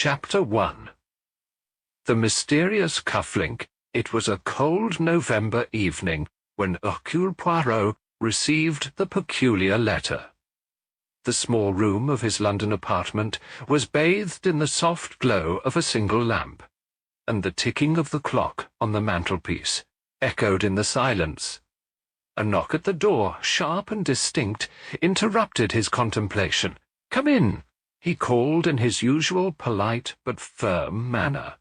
Chapter 1. The mysterious cufflink. It was a cold November evening when Hercule Poirot received the peculiar letter. The small room of his London apartment was bathed in the soft glow of a single lamp, and the ticking of the clock on the mantelpiece echoed in the silence. A knock at the door, sharp and distinct, interrupted his contemplation. "Come in," he called in his usual polite but firm manner.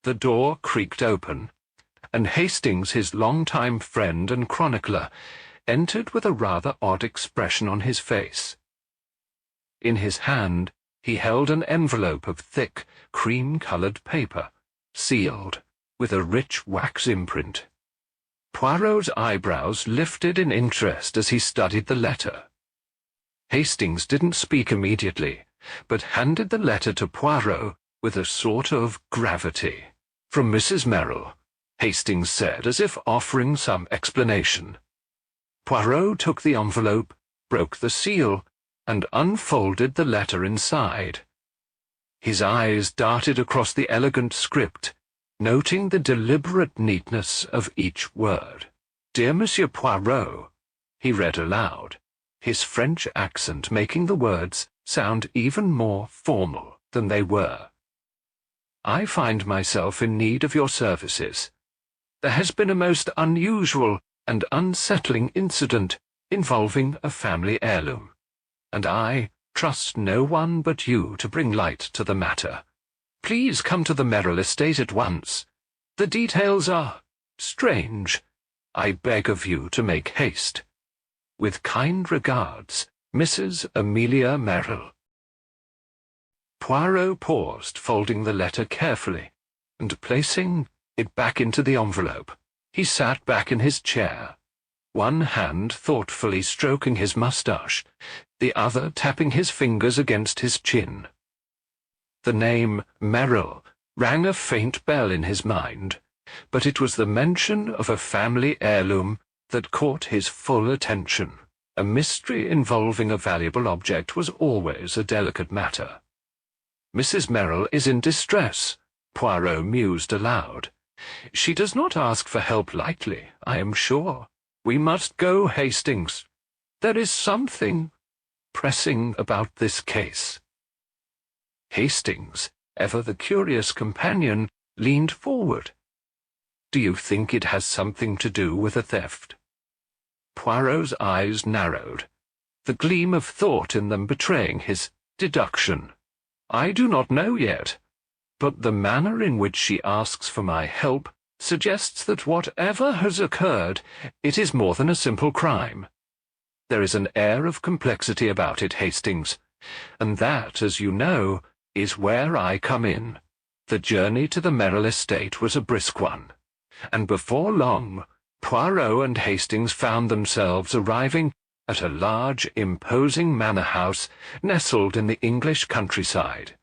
The door creaked open, and Hastings, his long-time friend and chronicler, entered with a rather odd expression on his face. In his hand he held an envelope of thick, cream-coloured paper, sealed, with a rich wax imprint. Poirot's eyebrows lifted in interest as he studied the letter. Hastings didn't speak immediately, but handed the letter to Poirot with a sort of gravity. "From Mrs. Merrill," Hastings said, as if offering some explanation. Poirot took the envelope, broke the seal, and unfolded the letter inside. His eyes darted across the elegant script, noting the deliberate neatness of each word. "Dear Monsieur Poirot," he read aloud, his French accent making the words sound even more formal than they were. "I find myself in need of your services. There has been a most unusual and unsettling incident involving a family heirloom, and I trust no one but you to bring light to the matter. Please come to the Merrill estate at once. The details are strange. I beg of you to make haste. With kind regards, Mrs. Amelia Merrill." Poirot paused, folding the letter carefully, and placing it back into the envelope. He sat back in his chair, one hand thoughtfully stroking his moustache, the other tapping his fingers against his chin. The name Merrill rang a faint bell in his mind, but it was the mention of a family heirloom that caught his full attention. A mystery involving a valuable object was always a delicate matter. "Mrs. Merrill is in distress," Poirot mused aloud. "She does not ask for help lightly, I am sure. We must go, Hastings. There is something pressing about this case." Hastings, ever the curious companion, leaned forward. "Do you think it has something to do with a theft?" Poirot's eyes narrowed, the gleam of thought in them betraying his deduction. "I do not know yet, but the manner in which she asks for my help suggests that whatever has occurred, it is more than a simple crime. There is an air of complexity about it, Hastings, and that, as you know, is where I come in." The journey to the Merrill estate was a brisk one, and before long Poirot and Hastings found themselves arriving at a large, imposing manor house nestled in the English countryside.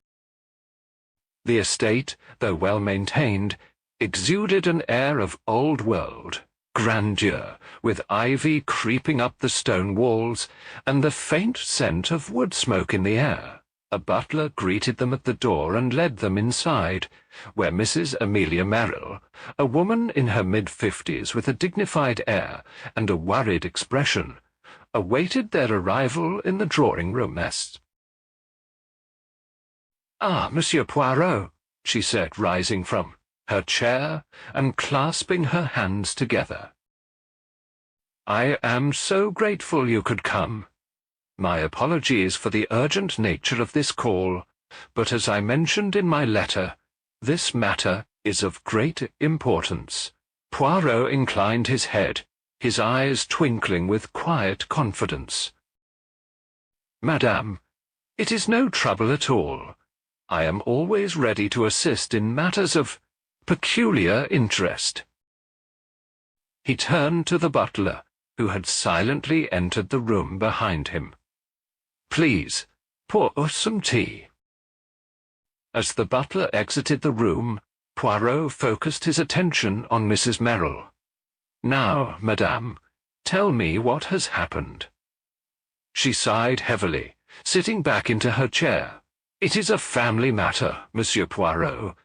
The estate, though well maintained, exuded an air of old-world grandeur, with ivy creeping up the stone walls and the faint scent of wood smoke in the air. A butler greeted them at the door and led them inside, where Mrs. Amelia Merrill, a woman in her mid-50s with a dignified air and a worried expression, awaited their arrival in the drawing-room. "Ah, Monsieur Poirot," she said, rising from her chair and clasping her hands together. "I am so grateful you could come. My apologies for the urgent nature of this call, but as I mentioned in my letter, this matter is of great importance." Poirot inclined his head, his eyes twinkling with quiet confidence. "Madame, it is no trouble at all. I am always ready to assist in matters of peculiar interest." He turned to the butler, who had silently entered the room behind him. "Please, pour us some tea." As the butler exited the room, Poirot focused his attention on Mrs. Merrill. "Now, madame, tell me what has happened." She sighed heavily, sitting back into her chair. It is a family matter, Monsieur Poirot,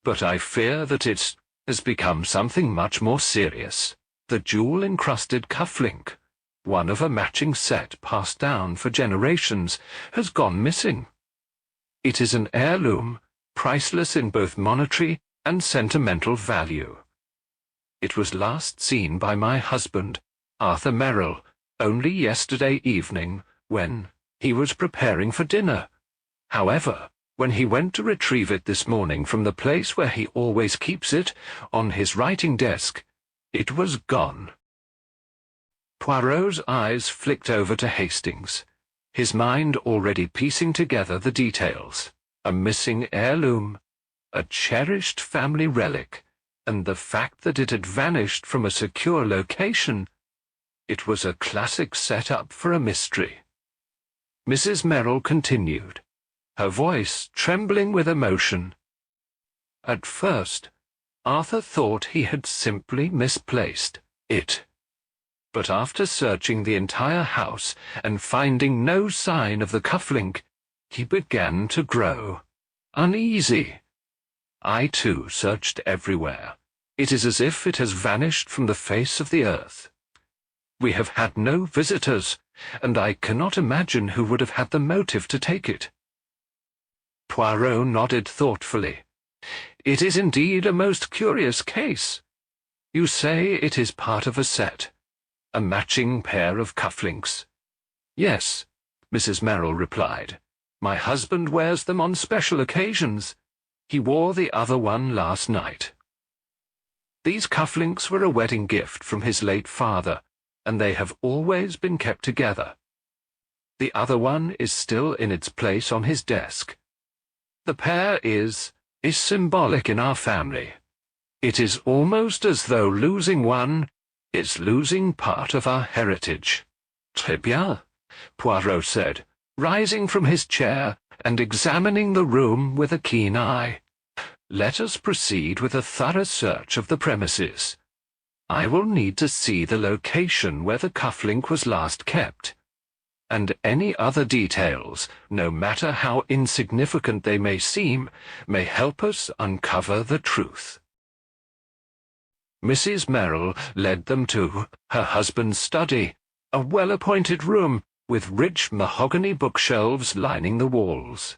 but I fear that it has become something much more serious. The jewel-encrusted cufflink, one of a matching set passed down for generations, has gone missing. It is an heirloom, priceless in both monetary and sentimental value. It was last seen by my husband, Arthur Merrill, only yesterday evening, when he was preparing for dinner. However, when he went to retrieve it this morning from the place where he always keeps it, on his writing desk, it was gone. Poirot's eyes flicked over to Hastings, his mind already piecing together the details. A missing heirloom, a cherished family relic, and the fact that it had vanished from a secure location. It was a classic setup for a mystery. Mrs. Merrill continued, her voice trembling with emotion. At first, Arthur thought he had simply misplaced it. But after searching the entire house and finding no sign of the cufflink, he began to grow uneasy. I, too, searched everywhere. It is as if it has vanished from the face of the earth. We have had no visitors, and I cannot imagine who would have had the motive to take it. Poirot nodded thoughtfully. It is indeed a most curious case. You say it is part of a set, a matching pair of cufflinks. Yes, Mrs. Merrill replied. My husband wears them on special occasions. He wore the other one last night. These cufflinks were a wedding gift from his late father, and they have always been kept together. The other one is still in its place on his desk. The pair is symbolic in our family. It is almost as though losing one is losing part of our heritage. Très bien, Poirot said, rising from his chair and examining the room with a keen eye. Let us proceed with a thorough search of the premises. I will need to see the location where the cufflink was last kept, and any other details, no matter how insignificant they may seem, may help us uncover the truth. Mrs. Merrill led them to her husband's study, a well-appointed room with rich mahogany bookshelves lining the walls.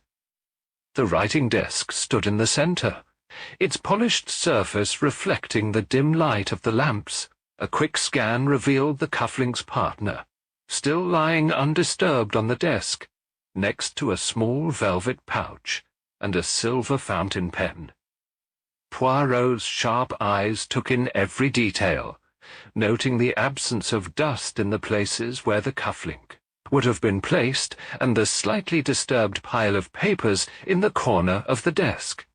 The writing desk stood in the center, its polished surface reflecting the dim light of the lamps. A quick scan revealed the cufflink's partner, still lying undisturbed on the desk, next to a small velvet pouch and a silver fountain pen. Poirot's sharp eyes took in every detail, noting the absence of dust in the places where the cufflink would have been placed and the slightly disturbed pile of papers in the corner of the desk.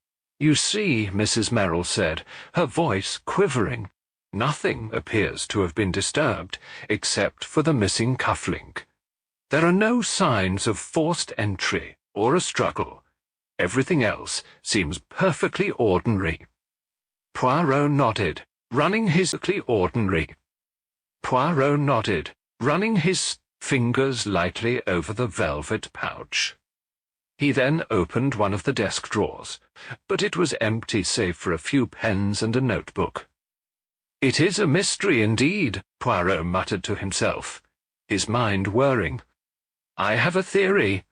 You see, Mrs. Merrill said, her voice quivering, nothing appears to have been disturbed, except for the missing cufflink. There are no signs of forced entry or a struggle. Everything else seems perfectly ordinary. Poirot nodded, running his fingers lightly over the velvet pouch. He then opened one of the desk drawers, but it was empty save for a few pens and a notebook. It is a mystery indeed, Poirot muttered to himself, his mind whirring. I have a theory,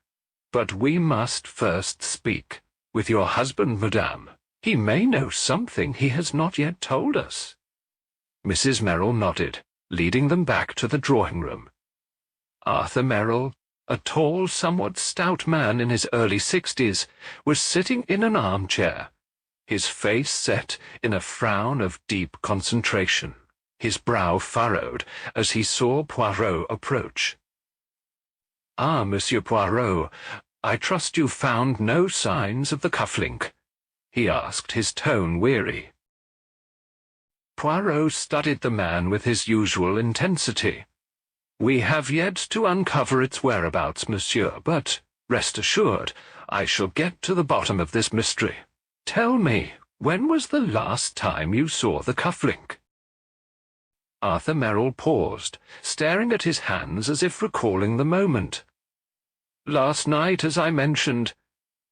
but we must first speak with your husband, madame. He may know something he has not yet told us. Mrs. Merrill nodded, leading them back to the drawing-room. Arthur Merrill, a tall, somewhat stout man in his early 60s, was sitting in an armchair, his face set in a frown of deep concentration, his brow furrowed as he saw Poirot approach. Ah, Monsieur Poirot, I trust you found no signs of the cufflink, he asked, his tone weary. Poirot studied the man with his usual intensity. We have yet to uncover its whereabouts, monsieur, but rest assured, I shall get to the bottom of this mystery. Tell me, when was the last time you saw the cufflink? Arthur Merrill paused, staring at his hands as if recalling the moment. Last night, as I mentioned.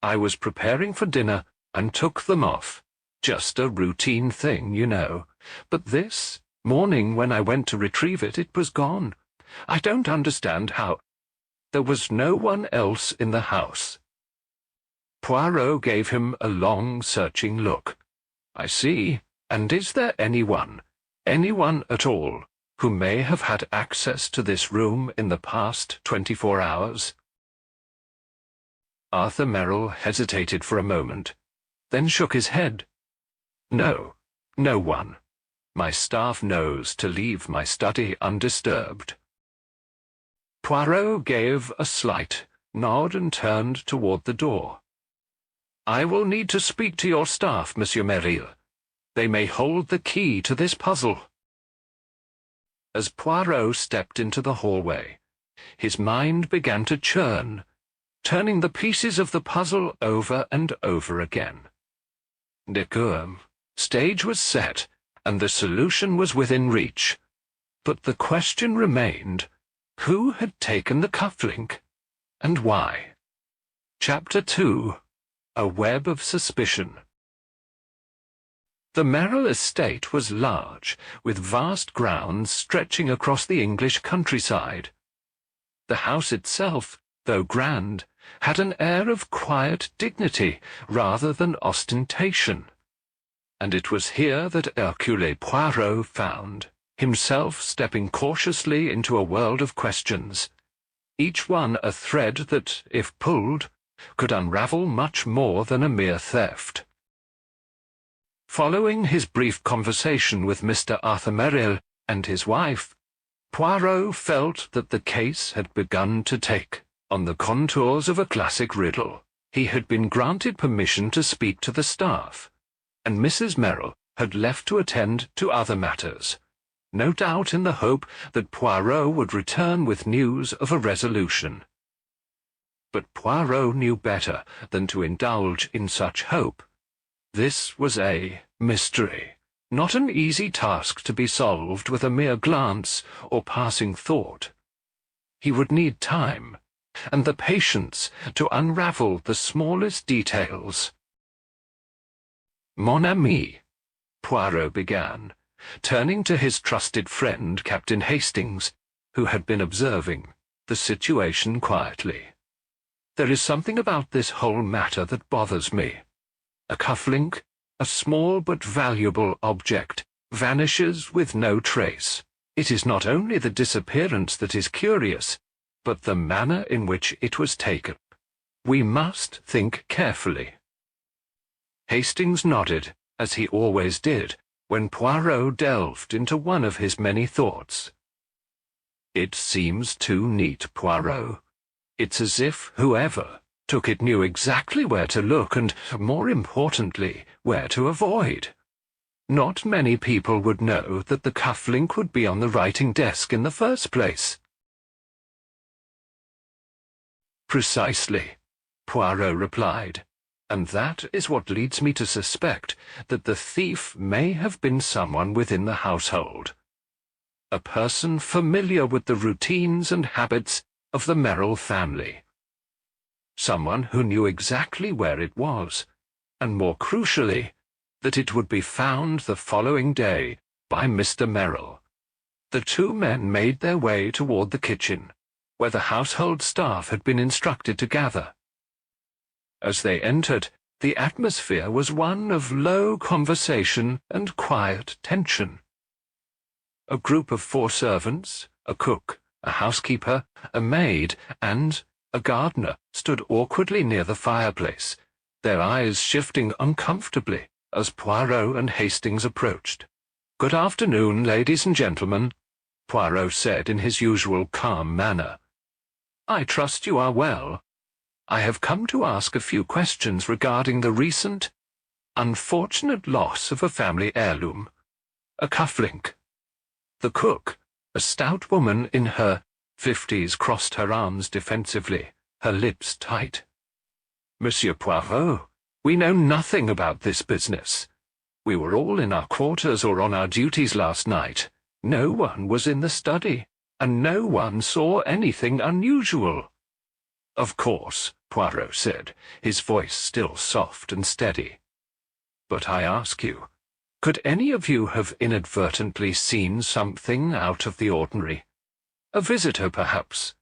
I was preparing for dinner and took them off. Just a routine thing, you know. But this morning, when I went to retrieve it, it was gone. I don't understand how. There was no one else in the house." Poirot gave him a long, searching look. "I see. And is there anyone at all, who may have had access to this room in the past 24 hours? Arthur Merrill hesitated for a moment, then shook his head. "No, no one. My staff knows to leave my study undisturbed." Poirot gave a slight nod and turned toward the door. "I will need to speak to your staff, Monsieur Merrill. They may hold the key to this puzzle." As Poirot stepped into the hallway, his mind began to churn, turning the pieces of the puzzle over and over again. The stage was set, and the solution was within reach. But the question remained, who had taken the cufflink, and why? Chapter 2. A Web of Suspicion. The Merrill estate was large, with vast grounds stretching across the English countryside. The house itself, though grand, had an air of quiet dignity rather than ostentation. And it was here that Hercule Poirot found himself stepping cautiously into a world of questions, each one a thread that, if pulled, could unravel much more than a mere theft. Following his brief conversation with Mr. Arthur Merrill and his wife, Poirot felt that the case had begun to take on the contours of a classic riddle. He had been granted permission to speak to the staff, and Mrs. Merrill had left to attend to other matters, no doubt in the hope that Poirot would return with news of a resolution. But Poirot knew better than to indulge in such hope. This was a mystery, not an easy task to be solved with a mere glance or passing thought. He would need time, and the patience to unravel the smallest details. "Mon ami," Poirot began, turning to his trusted friend Captain Hastings, who had been observing the situation quietly. "There is something about this whole matter that bothers me. A cufflink, a small but valuable object, vanishes with no trace. It is not only the disappearance that is curious, but the manner in which it was taken. We must think carefully." Hastings nodded, as he always did, when Poirot delved into one of his many thoughts. "It seems too neat, Poirot. It's as if whoever took it knew exactly where to look and, more importantly, where to avoid. Not many people would know that the cufflink would be on the writing desk in the first place." "Precisely," Poirot replied, "and that is what leads me to suspect that the thief may have been someone within the household, a person familiar with the routines and habits of the Merrill family. Someone who knew exactly where it was, and more crucially, that it would be found the following day by Mr. Merrill." The two men made their way toward the kitchen, where the household staff had been instructed to gather. As they entered, the atmosphere was one of low conversation and quiet tension. A group of 4 servants, a cook, a housekeeper, a maid, and a gardener stood awkwardly near the fireplace, their eyes shifting uncomfortably as Poirot and Hastings approached. "Good afternoon, ladies and gentlemen," Poirot said in his usual calm manner. "I trust you are well. I have come to ask a few questions regarding the recent, unfortunate loss of a family heirloom, a cufflink." The cook, a stout woman in her 50s, crossed her arms defensively, her lips tight. "Monsieur Poirot, we know nothing about this business. We were all in our quarters or on our duties last night. No one was in the study, and no one saw anything unusual." "Of course," Poirot said, his voice still soft and steady. "But I ask you, could any of you have inadvertently seen something out of the ordinary? A visitor, perhaps?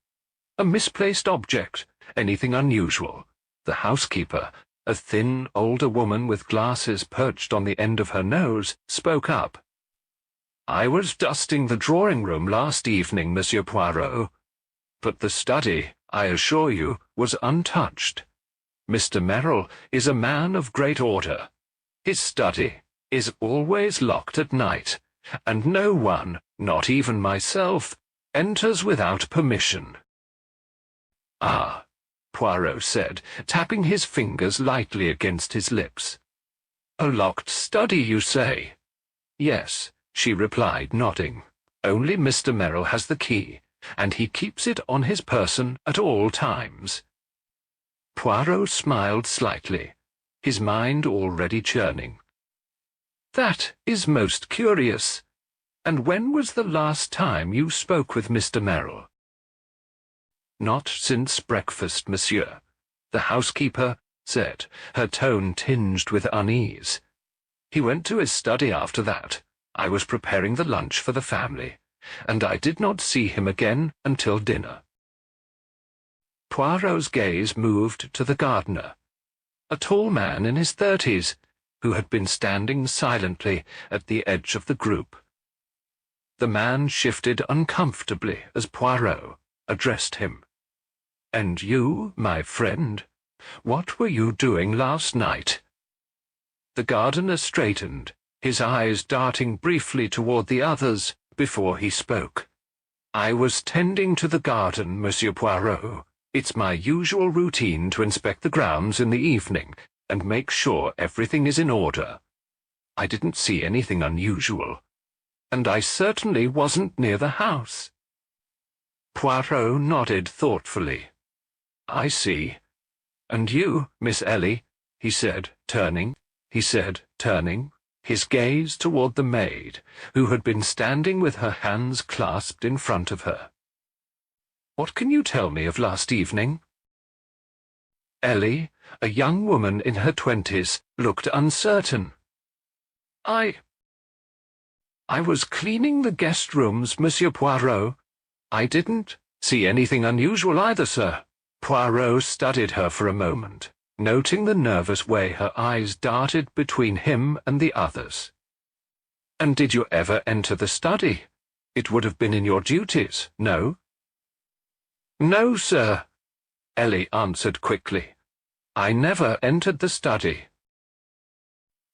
A misplaced object? Anything unusual?" The housekeeper, a thin, older woman with glasses perched on the end of her nose, spoke up. "I was dusting the drawing-room last evening, Monsieur Poirot. But the study, I assure you, was untouched. Mr. Merrill is a man of great order. His study is always locked at night, and no one, not even myself, enters without permission." "Ah," Poirot said, tapping his fingers lightly against his lips. "A locked study, you say?" "Yes," she replied, nodding. "Only Mr. Merrill has the key, and he keeps it on his person at all times." Poirot smiled slightly, his mind already churning. "That is most curious. And when was the last time you spoke with Mr. Merrill?" "Not since breakfast, monsieur," the housekeeper said, her tone tinged with unease. "He went to his study after that. I was preparing the lunch for the family, and I did not see him again until dinner." Poirot's gaze moved to the gardener, a tall man in his 30s, who had been standing silently at the edge of the group. The man shifted uncomfortably as Poirot addressed him. "And you, my friend, what were you doing last night?" The gardener straightened, his eyes darting briefly toward the others before he spoke. "I was tending to the garden, Monsieur Poirot. It's my usual routine to inspect the grounds in the evening and make sure everything is in order. I didn't see anything unusual, and I certainly wasn't near the house." Poirot nodded thoughtfully. "I see. And you, Miss Ellie," he said, turning, his gaze toward the maid, who had been standing with her hands clasped in front of her. "What can you tell me of last evening?" Ellie, a young woman in her 20s, looked uncertain. I was cleaning the guest rooms, Monsieur Poirot. I didn't see anything unusual either, sir." Poirot studied her for a moment, noting the nervous way her eyes darted between him and the others. "And did you ever enter the study? It would have been in your duties, no?" "No, sir," Ellie answered quickly. "I never entered the study."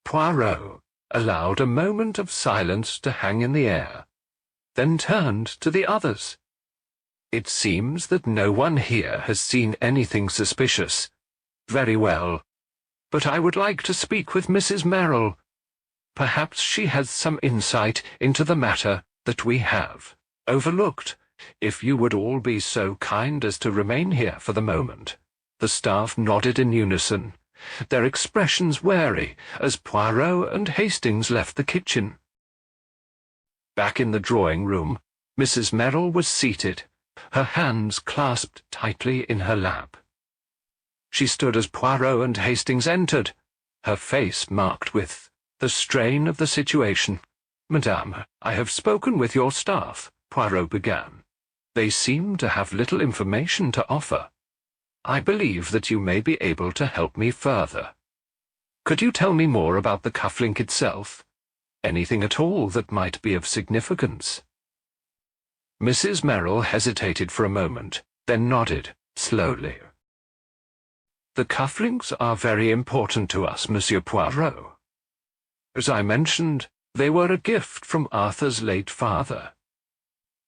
Poirot allowed a moment of silence to hang in the air, then turned to the others. "It seems that no one here has seen anything suspicious. Very well. But I would like to speak with Mrs. Merrill. Perhaps she has some insight into the matter that we have overlooked. If you would all be so kind as to remain here for the moment." The staff nodded in unison, their expressions wary as Poirot and Hastings left the kitchen. Back in the drawing-room, Mrs. Merrill was seated, her hands clasped tightly in her lap. She stood as Poirot and Hastings entered, her face marked with the strain of the situation. "Madame, I have spoken with your staff," Poirot began. "They seem to have little information to offer. I believe that you may be able to help me further. Could you tell me more about the cufflink itself? Anything at all that might be of significance?" Mrs. Merrill hesitated for a moment, then nodded, slowly. "The cufflinks are very important to us, Monsieur Poirot. As I mentioned, they were a gift from Arthur's late father.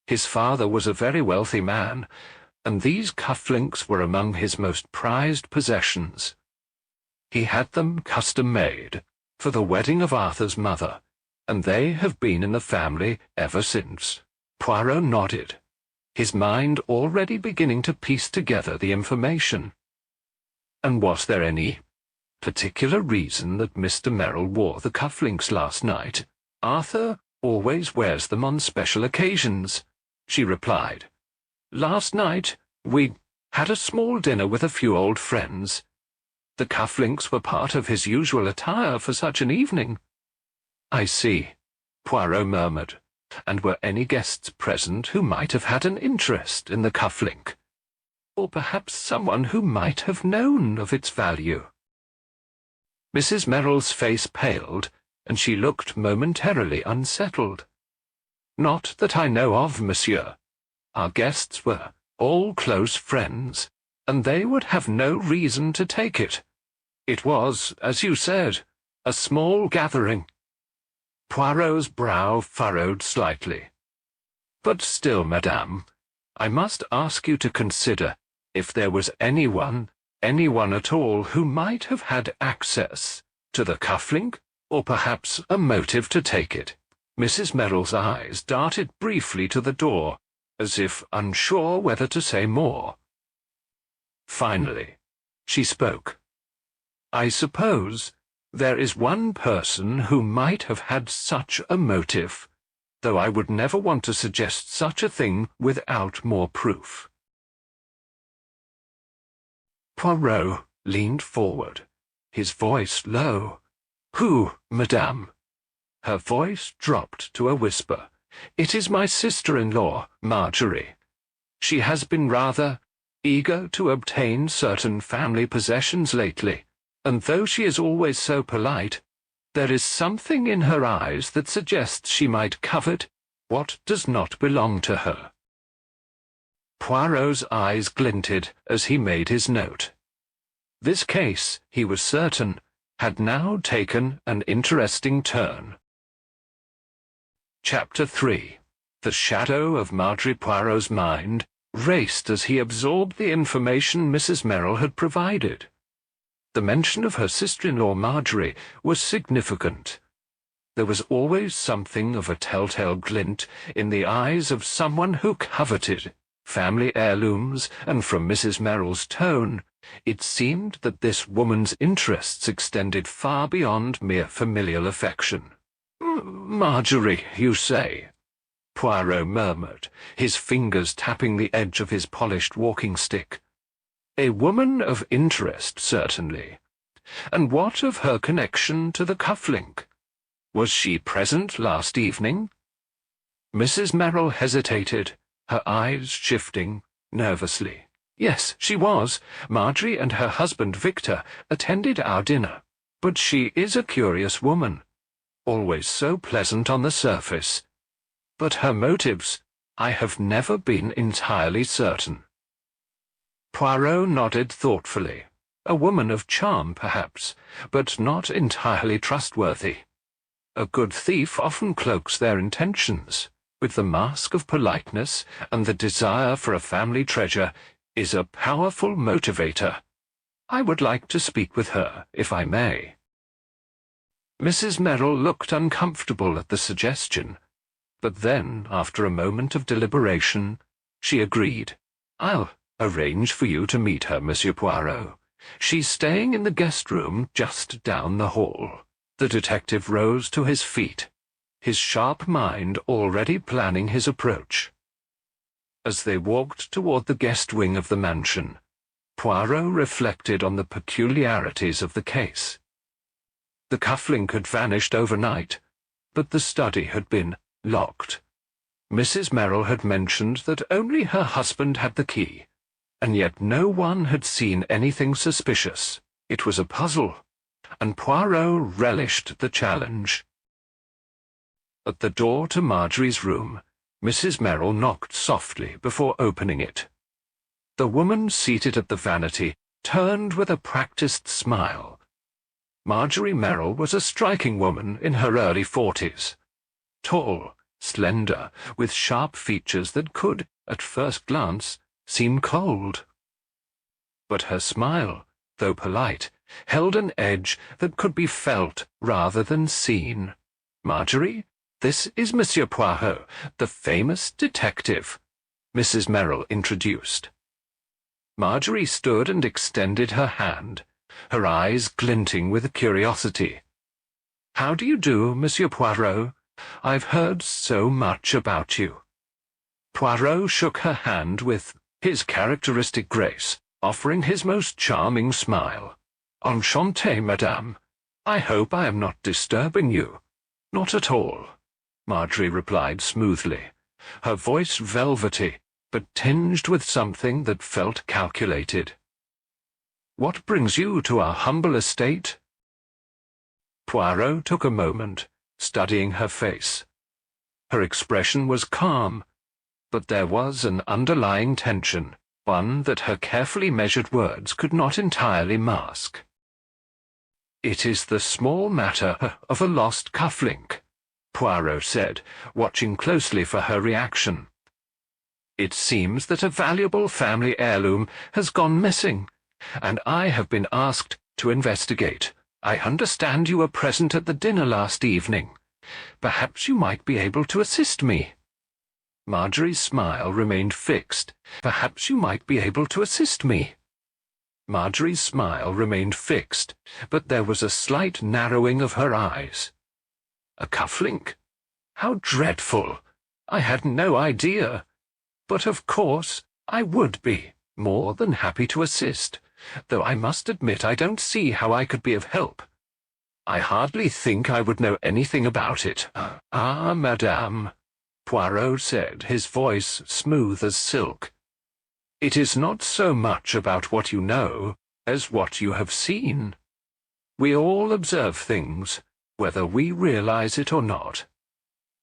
His father was a very wealthy man, and these cufflinks were among his most prized possessions. He had them custom-made for the wedding of Arthur's mother, and they have been in the family ever since." Poirot nodded, his mind already beginning to piece together the information. "And was there any particular reason that Mr. Merrill wore the cufflinks last night?" "Arthur always wears them on special occasions," she replied. "Last night we had a small dinner with a few old friends. The cufflinks were part of his usual attire for such an evening." "I see," Poirot murmured. "And were any guests present who might have had an interest in the cufflink? Or perhaps someone who might have known of its value?" Mrs. Merrill's face paled, and she looked momentarily unsettled. "Not that I know of, monsieur. Our guests were all close friends, and they would have no reason to take it. It was, as you said, a small gathering." Poirot's brow furrowed slightly. "But still, madame, I must ask you to consider if there was anyone at all, who might have had access to the cufflink, or perhaps a motive to take it." Mrs. Merrill's eyes darted briefly to the door, as if unsure whether to say more. Finally, she spoke. "I suppose there is one person who might have had such a motive, though I would never want to suggest such a thing without more proof." Poirot leaned forward, his voice low. "Who, madame?" Her voice dropped to a whisper. "It is my sister-in-law, Marjorie. She has been rather eager to obtain certain family possessions lately, and though she is always so polite, there is something in her eyes that suggests she might covet what does not belong to her." Poirot's eyes glinted as he made his note. This case, he was certain, had now taken an interesting turn. Chapter 3. The shadow of Marjorie Poirot's mind raced as he absorbed the information Mrs. Merrill had provided. The mention of her sister-in-law Marjorie was significant. There was always something of a telltale glint in the eyes of someone who coveted family heirlooms, and from Mrs. Merrill's tone, it seemed that this woman's interests extended far beyond mere familial affection. "Marjorie, you say?" Poirot murmured, his fingers tapping the edge of his polished walking-stick. "A woman of interest, certainly. And what of her connection to the cufflink? Was she present last evening?" Mrs. Merrill hesitated, her eyes shifting nervously. "Yes, she was. Marjorie and her husband Victor attended our dinner. But she is a curious woman, always so pleasant on the surface. But her motives, I have never been entirely certain." Poirot nodded thoughtfully. A woman of charm, perhaps, but not entirely trustworthy. A good thief often cloaks their intentions with the mask of politeness, and the desire for a family treasure is a powerful motivator. I would like to speak with her, if I may. Mrs. Merrill looked uncomfortable at the suggestion, but then, after a moment of deliberation, she agreed. "I'll arrange for you to meet her, Monsieur Poirot. She's staying in the guest room just down the hall." The detective rose to his feet, his sharp mind already planning his approach. As they walked toward the guest wing of the mansion, Poirot reflected on the peculiarities of the case. The cufflink had vanished overnight, but the study had been locked. Mrs. Merrill had mentioned that only her husband had the key, and yet no one had seen anything suspicious. It was a puzzle, and Poirot relished the challenge. At the door to Marjorie's room, Mrs. Merrill knocked softly before opening it. The woman seated at the vanity turned with a practised smile. Marjorie Merrill was a striking woman in her early 40s. Tall, slender, with sharp features that could, at first glance, seem cold. But her smile, though polite, held an edge that could be felt rather than seen. "Marjorie, this is Monsieur Poirot, the famous detective," Mrs. Merrill introduced. Marjorie stood and extended her hand, her eyes glinting with curiosity. "How do you do, Monsieur Poirot? I've heard so much about you." Poirot shook her hand with his characteristic grace offering his most charming smile. "Enchanté, madame. I hope I am not disturbing you." "Not at all," Marjorie replied smoothly, her voice velvety, but tinged with something that felt calculated. "What brings you to our humble estate?" Poirot took a moment, studying her face. Her expression was calm, but there was an underlying tension, one that her carefully measured words could not entirely mask. "It is the small matter of a lost cufflink," Poirot said, watching closely for her reaction. "It seems that a valuable family heirloom has gone missing, and I have been asked to investigate. I understand you were present at the dinner last evening. Perhaps you might be able to assist me." Marjorie's smile remained fixed. "Perhaps you might be able to assist me." Marjorie's smile remained fixed, but there was a slight narrowing of her eyes. "A cufflink? How dreadful! I had no idea. But of course I would be more than happy to assist, though I must admit I don't see how I could be of help. I hardly think I would know anything about it." "Ah, madame," Poirot said, his voice smooth as silk. "It is not so much about what you know as what you have seen. We all observe things, whether we realize it or not.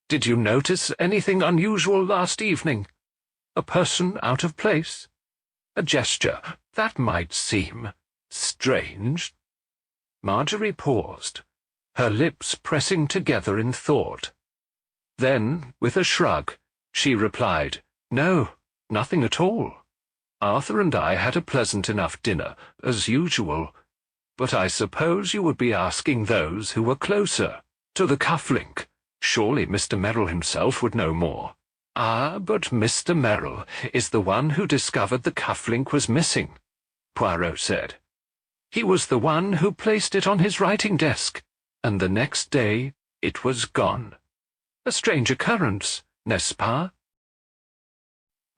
Did you notice anything unusual last evening? A person out of place? A gesture that might seem strange?" Marjorie paused, her lips pressing together in thought. Then, with a shrug, she replied, "No, nothing at all. Arthur and I had a pleasant enough dinner, as usual, but I suppose you would be asking those who were closer to the cufflink. Surely Mr. Merrill himself would know more." "Ah, but Mr. Merrill is the one who discovered the cufflink was missing," Poirot said. "He was the one who placed it on his writing desk, and the next day it was gone. A strange occurrence, n'est-ce pas?"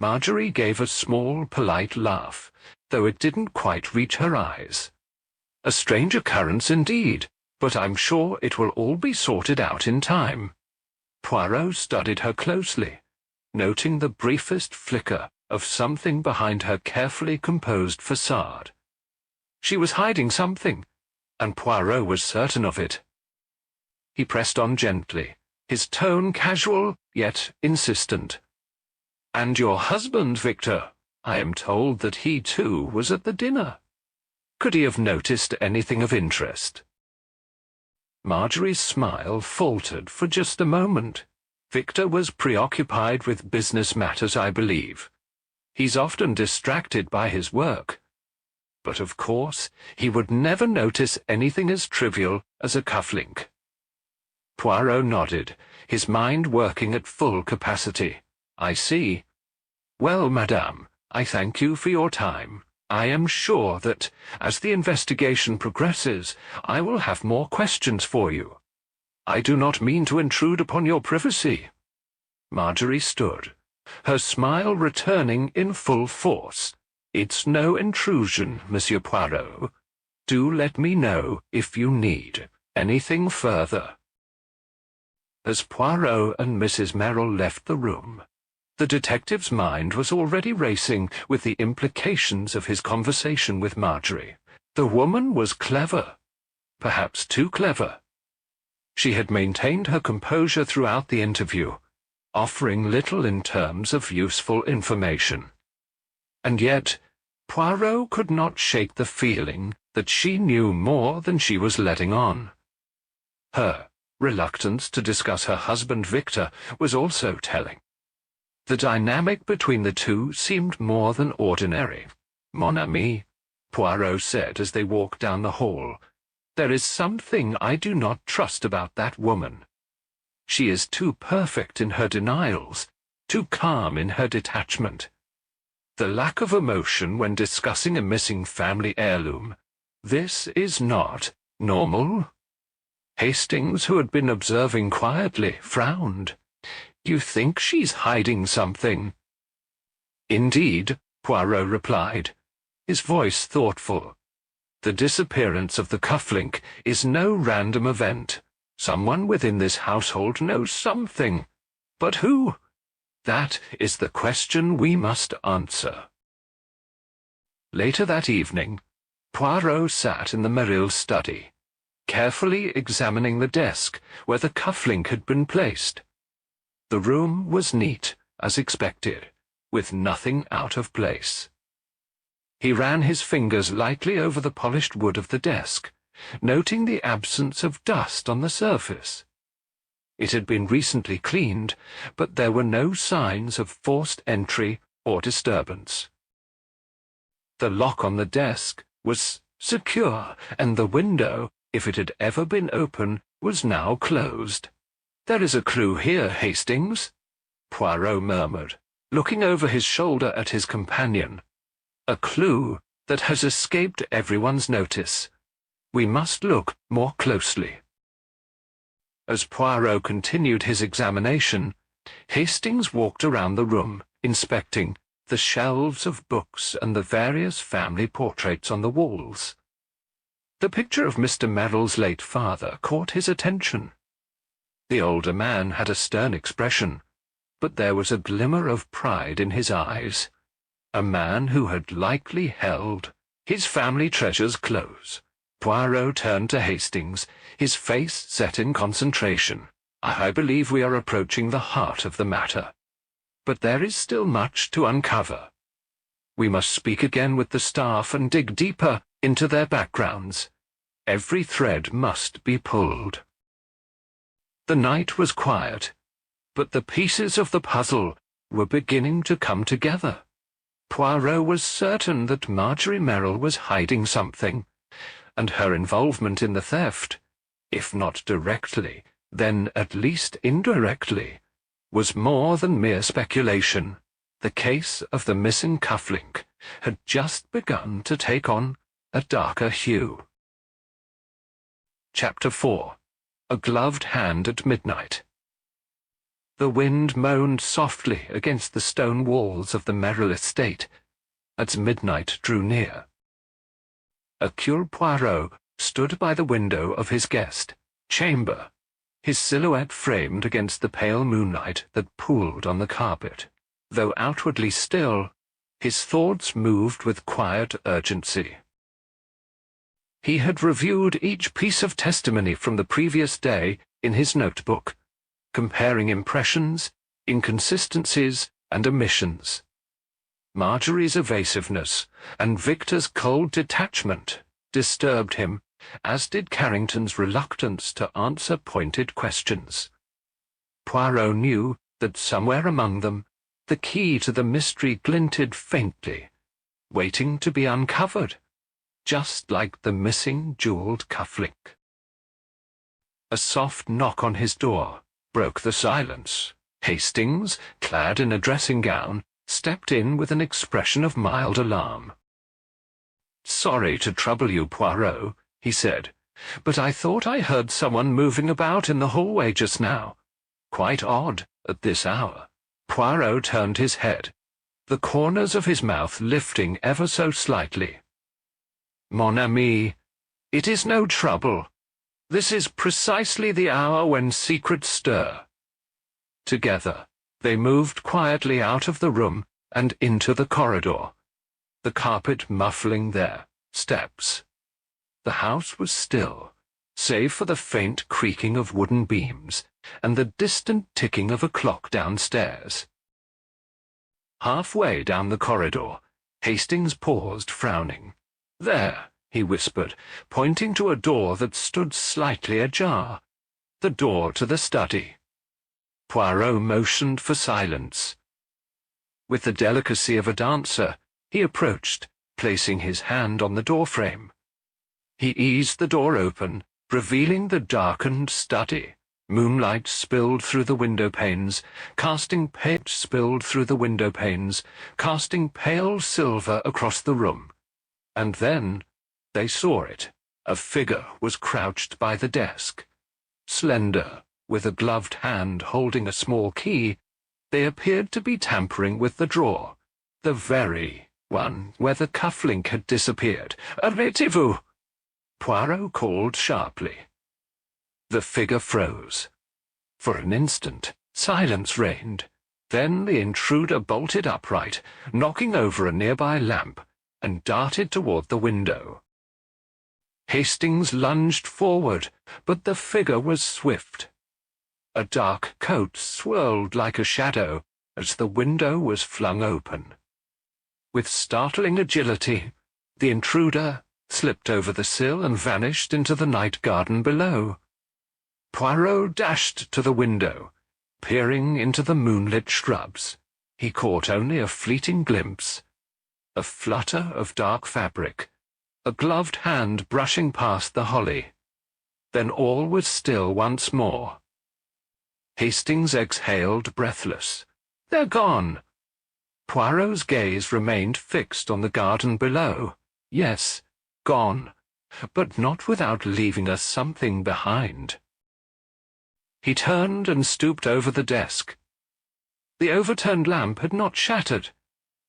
Marjorie gave a small, polite laugh, though it didn't quite reach her eyes. "A strange occurrence indeed, but I'm sure it will all be sorted out in time." Poirot studied her closely, noting the briefest flicker of something behind her carefully composed facade. She was hiding something, and Poirot was certain of it. He pressed on gently, his tone casual yet insistent. "And your husband, Victor, I am told that he too was at the dinner. Could he have noticed anything of interest?" Marjorie's smile faltered for just a moment. "Victor was preoccupied with business matters, I believe. He's often distracted by his work. But of course he would never notice anything as trivial as a cufflink." Poirot nodded, his mind working at full capacity. "I see. Well, madame, I thank you for your time. I am sure that, as the investigation progresses, I will have more questions for you. I do not mean to intrude upon your privacy." Marjorie stood, her smile returning in full force. "It's no intrusion, Monsieur Poirot. Do let me know if you need anything further." As Poirot and Mrs. Merrill left the room, the detective's mind was already racing with the implications of his conversation with Marjorie. The woman was clever, perhaps too clever. She had maintained her composure throughout the interview, offering little in terms of useful information. And yet, Poirot could not shake the feeling that she knew more than she was letting on. Her reluctance to discuss her husband Victor was also telling. The dynamic between the two seemed more than ordinary. "Mon ami," Poirot said as they walked down the hall, "there is something I do not trust about that woman. She is too perfect in her denials, too calm in her detachment. The lack of emotion when discussing a missing family heirloom, this is not normal." Hastings, who had been observing quietly, frowned. "You think she's hiding something?" "Indeed, Poirot replied, his voice thoughtful. "The disappearance of the cufflink is no random event. Someone within this household knows something. But who? That is the question we must answer." Later that evening, Poirot sat in the Merrill study, carefully examining the desk where the cufflink had been placed. The room was neat, as expected, with nothing out of place. He ran his fingers lightly over the polished wood of the desk, noting the absence of dust on the surface. It had been recently cleaned, but there were no signs of forced entry or disturbance. The lock on the desk was secure, and the window, if it had ever been open, was now closed. "There is a clue here, Hastings," Poirot murmured, looking over his shoulder at his companion. "A clue that has escaped everyone's notice. We must look more closely." As Poirot continued his examination, Hastings walked around the room, inspecting the shelves of books and the various family portraits on the walls. The picture of Mr. Merrill's late father caught his attention. The older man had a stern expression, but there was a glimmer of pride in his eyes. A man who had likely held his family treasures close. Poirot turned to Hastings, his face set in concentration. "I believe we are approaching the heart of the matter. But there is still much to uncover. We must speak again with the staff and dig deeper into their backgrounds. Every thread must be pulled." The night was quiet, but the pieces of the puzzle were beginning to come together. Poirot was certain that Marjorie Merrill was hiding something, and her involvement in the theft, if not directly, then at least indirectly, was more than mere speculation. The case of the missing cufflink had just begun to take on a darker hue. Chapter 4. A Gloved Hand at Midnight. The wind moaned softly against the stone walls of the Merrill estate as midnight drew near. Hercule Poirot stood by the window of his guest chamber, his silhouette framed against the pale moonlight that pooled on the carpet. Though outwardly still, his thoughts moved with quiet urgency. He had reviewed each piece of testimony from the previous day in his notebook, comparing impressions, inconsistencies, and omissions. Marjorie's evasiveness and Victor's cold detachment disturbed him, as did Carrington's reluctance to answer pointed questions. Poirot knew that somewhere among them the key to the mystery glinted faintly, waiting to be uncovered, just like the missing jeweled cufflink. A soft knock on his door broke the silence. Hastings, clad in a dressing gown, stepped in with an expression of mild alarm. "Sorry to trouble you, Poirot," he said, "but I thought I heard someone moving about in the hallway just now. Quite odd at this hour." Poirot turned his head, the corners of his mouth lifting ever so slightly. "Mon ami, it is no trouble. This is precisely the hour when secrets stir." Together, they moved quietly out of the room and into the corridor, the carpet muffling their steps. The house was still, save for the faint creaking of wooden beams and the distant ticking of a clock downstairs. Halfway down the corridor, Hastings paused, frowning. "There," he whispered, pointing to a door that stood slightly ajar, the door to the study. Poirot motioned for silence. With the delicacy of a dancer, he approached, placing his hand on the doorframe. He eased the door open, revealing the darkened study. Moonlight spilled through the window panes, casting pale silver across the room. And then they saw it. A figure was crouched by the desk. Slender, with a gloved hand holding a small key, they appeared to be tampering with the drawer, the very one where the cufflink had disappeared. "Arrêtez-vous!" Poirot called sharply. The figure froze. For an instant, silence reigned. Then the intruder bolted upright, knocking over a nearby lamp, and darted toward the window. Hastings lunged forward, but the figure was swift. A dark coat swirled like a shadow as the window was flung open. With startling agility, the intruder slipped over the sill and vanished into the night garden below. Poirot dashed to the window, peering into the moonlit shrubs. He caught only a fleeting glimpse, a flutter of dark fabric, a gloved hand brushing past the holly. Then all was still once more. Hastings exhaled, breathless. "They're gone!" Poirot's gaze remained fixed on the garden below. Yes, gone, but not without leaving us something behind. He turned and stooped over the desk. The overturned lamp had not shattered,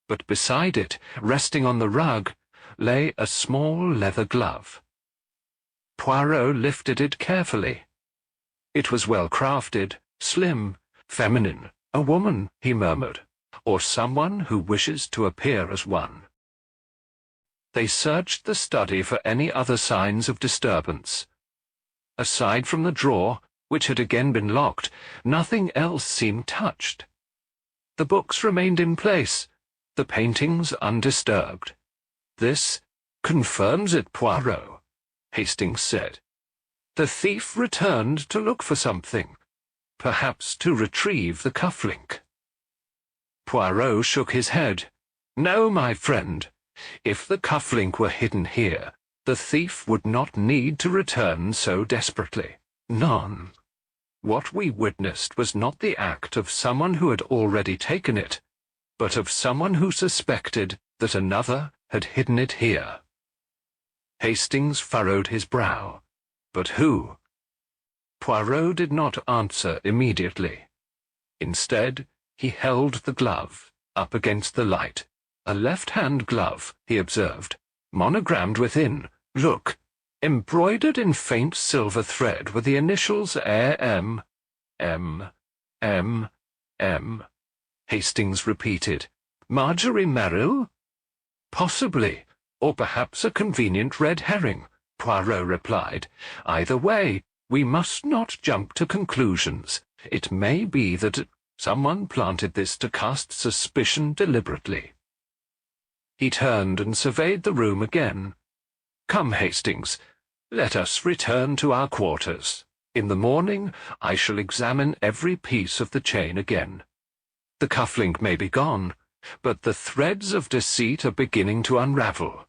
but beside it, resting on the rug, lay a small leather glove. Poirot lifted it carefully. It was well crafted, slim, feminine. "A woman," he murmured, "or someone who wishes to appear as one." They searched the study for any other signs of disturbance. Aside from the drawer, which had again been locked, nothing else seemed touched. The books remained in place, the paintings undisturbed. "This confirms it, Poirot," Hastings said. "The thief returned to look for something, perhaps to retrieve the cufflink." Poirot shook his head. "No, my friend. If the cufflink were hidden here, the thief would not need to return so desperately. None. What we witnessed was not the act of someone who had already taken it, but of someone who suspected that another had hidden it here." Hastings furrowed his brow. But who? Poirot did not answer immediately. Instead, he held the glove up against the light. "A left-hand glove," he observed, "monogrammed within. Look, embroidered in faint silver thread were the initials A.M. M. M. M." Hastings repeated. "Marjorie Merrill?" "Possibly, or perhaps a convenient red herring," Poirot replied. "Either way, we must not jump to conclusions. It may be that someone planted this to cast suspicion deliberately." He turned and surveyed the room again. "Come, Hastings, let us return to our quarters. In the morning I shall examine every piece of the chain again. The cufflink may be gone, but the threads of deceit are beginning to unravel."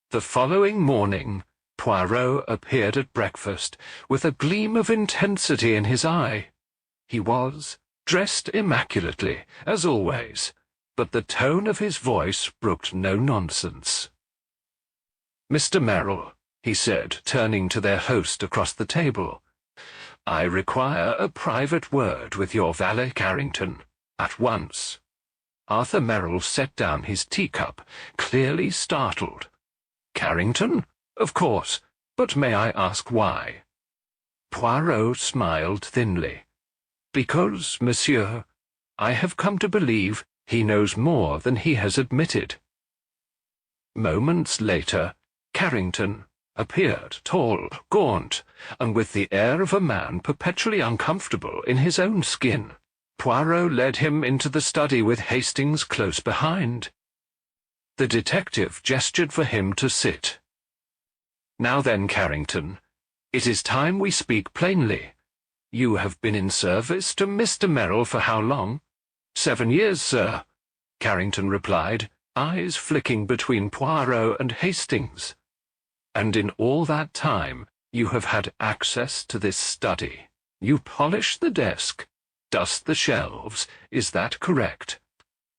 The following morning, Poirot appeared at breakfast with a gleam of intensity in his eye. He was dressed immaculately, as always, but the tone of his voice brooked no nonsense. "Mr. Merrill," he said, turning to their host across the table, "I require a private word with your valet Carrington, at once." Arthur Merrill set down his teacup, clearly startled. "Carrington? Of course, but may I ask why?" Poirot smiled thinly. "Because, monsieur, I have come to believe he knows more than he has admitted." Moments later, Carrington appeared, tall, gaunt, and with the air of a man perpetually uncomfortable in his own skin. Poirot led him into the study with Hastings close behind. The detective gestured for him to sit. "Now then, Carrington, it is time we speak plainly. You have been in service to Mr. Merrill for how long?" "7 years, sir," Carrington replied, eyes flicking between Poirot and Hastings. "And in all that time you have had access to this study. You polish the desk, dust the shelves, is that correct?"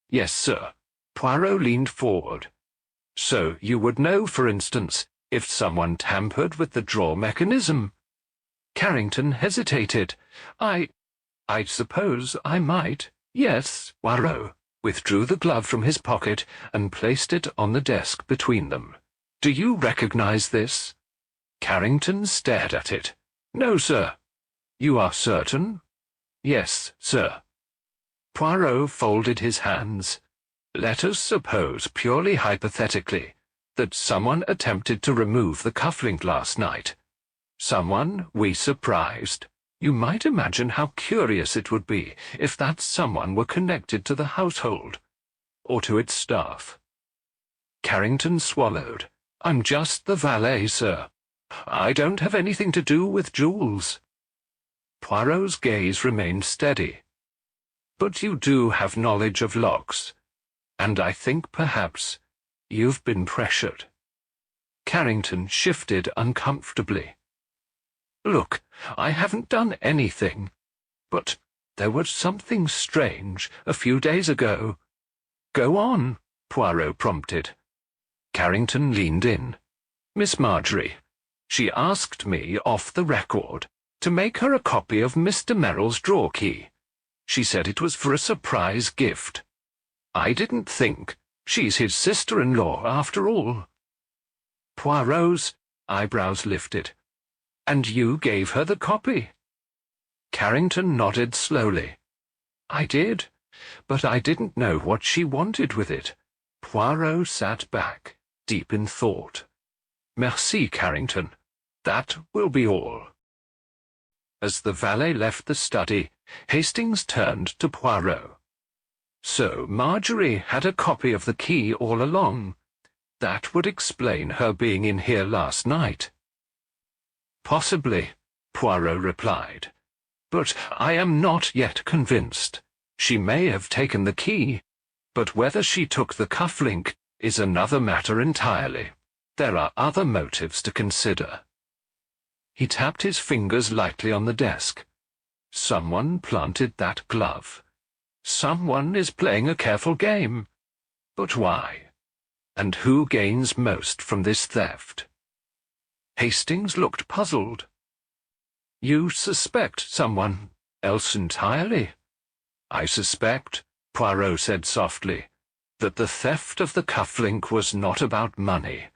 "Yes, sir." Poirot leaned forward. "So you would know, for instance, if someone tampered with the drawer mechanism?" Carrington hesitated. I suppose I might. Yes, Poirot." withdrew the glove from his pocket, and placed it on the desk between them. "Do you recognize this?" Carrington stared at it. "No, sir." "You are certain?" "Yes, sir." Poirot folded his hands. "Let us suppose, purely hypothetically, that someone attempted to remove the cufflink last night. Someone we surprised. You might imagine how curious it would be if that someone were connected to the household, or to its staff." Carrington swallowed. "I'm just the valet, sir. I don't have anything to do with jewels." Poirot's gaze remained steady. "But you do have knowledge of locks, and I think perhaps you've been pressured." Carrington shifted uncomfortably. "Look, I haven't done anything, but there was something strange a few days ago." "Go on," Poirot prompted. Carrington leaned in. "Miss Marjorie, she asked me off the record to make her a copy of Mr. Merrill's drawer key. She said it was for a surprise gift. I didn't think. She's his sister-in-law, after all." Poirot's eyebrows lifted. "And you gave her the copy?" Carrington nodded slowly. "I did, but I didn't know what she wanted with it." Poirot sat back, deep in thought. "Merci, Carrington. That will be all." As the valet left the study, Hastings turned to Poirot. "So Marjorie had a copy of the key all along. That would explain her being in here last night." "Possibly," Poirot replied. "But I am not yet convinced. She may have taken the key, but whether she took the cufflink is another matter entirely. There are other motives to consider." He tapped his fingers lightly on the desk. "Someone planted that glove. Someone is playing a careful game. But why? And who gains most from this theft?" Hastings looked puzzled. "You suspect someone else entirely?" "I suspect," Poirot said softly, "that the theft of the cufflink was not about money,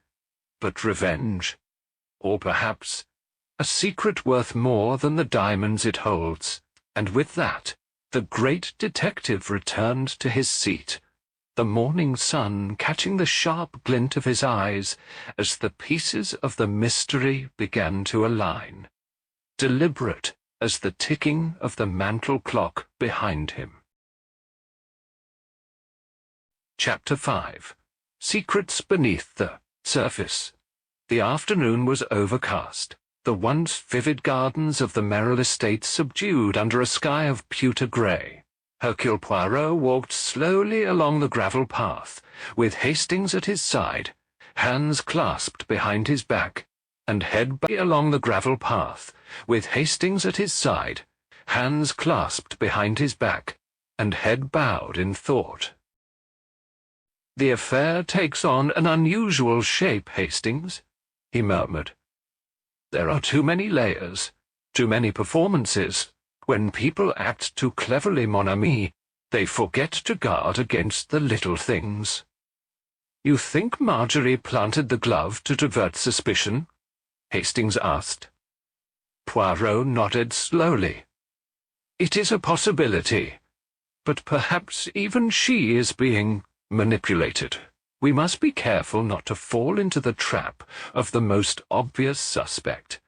but revenge, or perhaps a secret worth more than the diamonds it holds." And with that, the great detective returned to his seat, the morning sun catching the sharp glint of his eyes as the pieces of the mystery began to align, deliberate as the ticking of the mantel clock behind him. Chapter 5. Secrets Beneath the Surface. The afternoon was overcast, the once vivid gardens of the Merrill estate subdued under a sky of pewter grey. Hercule Poirot walked slowly along the gravel path, with Hastings at his side, hands clasped behind his back, and head bowed along the gravel path, with Hastings at his side, hands clasped behind his back, and head bowed in thought. "The affair takes on an unusual shape, Hastings," he murmured. "There are too many layers, too many performances. When people act too cleverly, mon ami, they forget to guard against the little things." "You think Marjorie planted the glove to divert suspicion?" Hastings asked. Poirot nodded slowly. "It is a possibility, but perhaps even she is being manipulated. We must be careful not to fall into the trap of the most obvious suspect.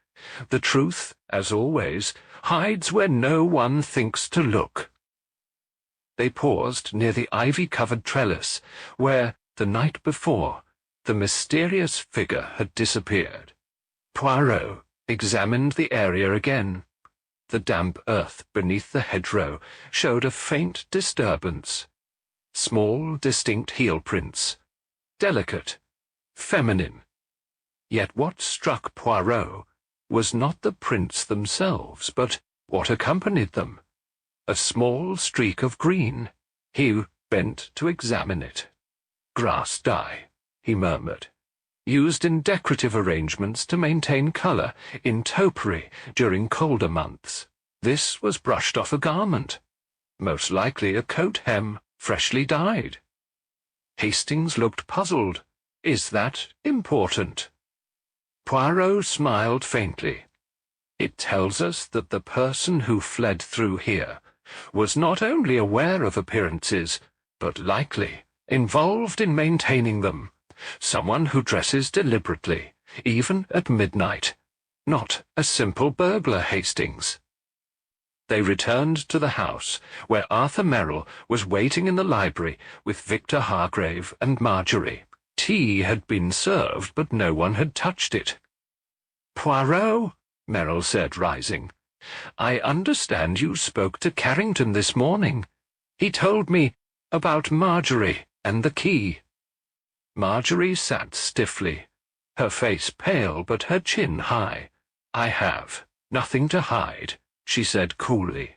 The truth, as always, hides where no one thinks to look." They paused near the ivy-covered trellis, where, the night before, the mysterious figure had disappeared. Poirot examined the area again. The damp earth beneath the hedgerow showed a faint disturbance. Small, distinct heel prints. Delicate, feminine. Yet what struck Poirot was not the prints themselves, but what accompanied them. A small streak of green. He bent to examine it. "Grass dye," he murmured, "used in decorative arrangements to maintain colour in topiary during colder months. This was brushed off a garment, most likely a coat hem Freshly dyed. Hastings looked puzzled. Is that important? Poirot smiled faintly. It tells us that the person who fled through here was not only aware of appearances, but likely involved in maintaining them. Someone who dresses deliberately, even at midnight. Not a simple burglar, Hastings. They returned to the house, where Arthur Merrill was waiting in the library with Victor Hargrave and Marjorie. Tea had been served, but no one had touched it. "Poirot," Merrill said, rising, "I understand you spoke to Carrington this morning. He told me about Marjorie and the key." Marjorie sat stiffly, her face pale but her chin high. "I have nothing to hide," she said coolly.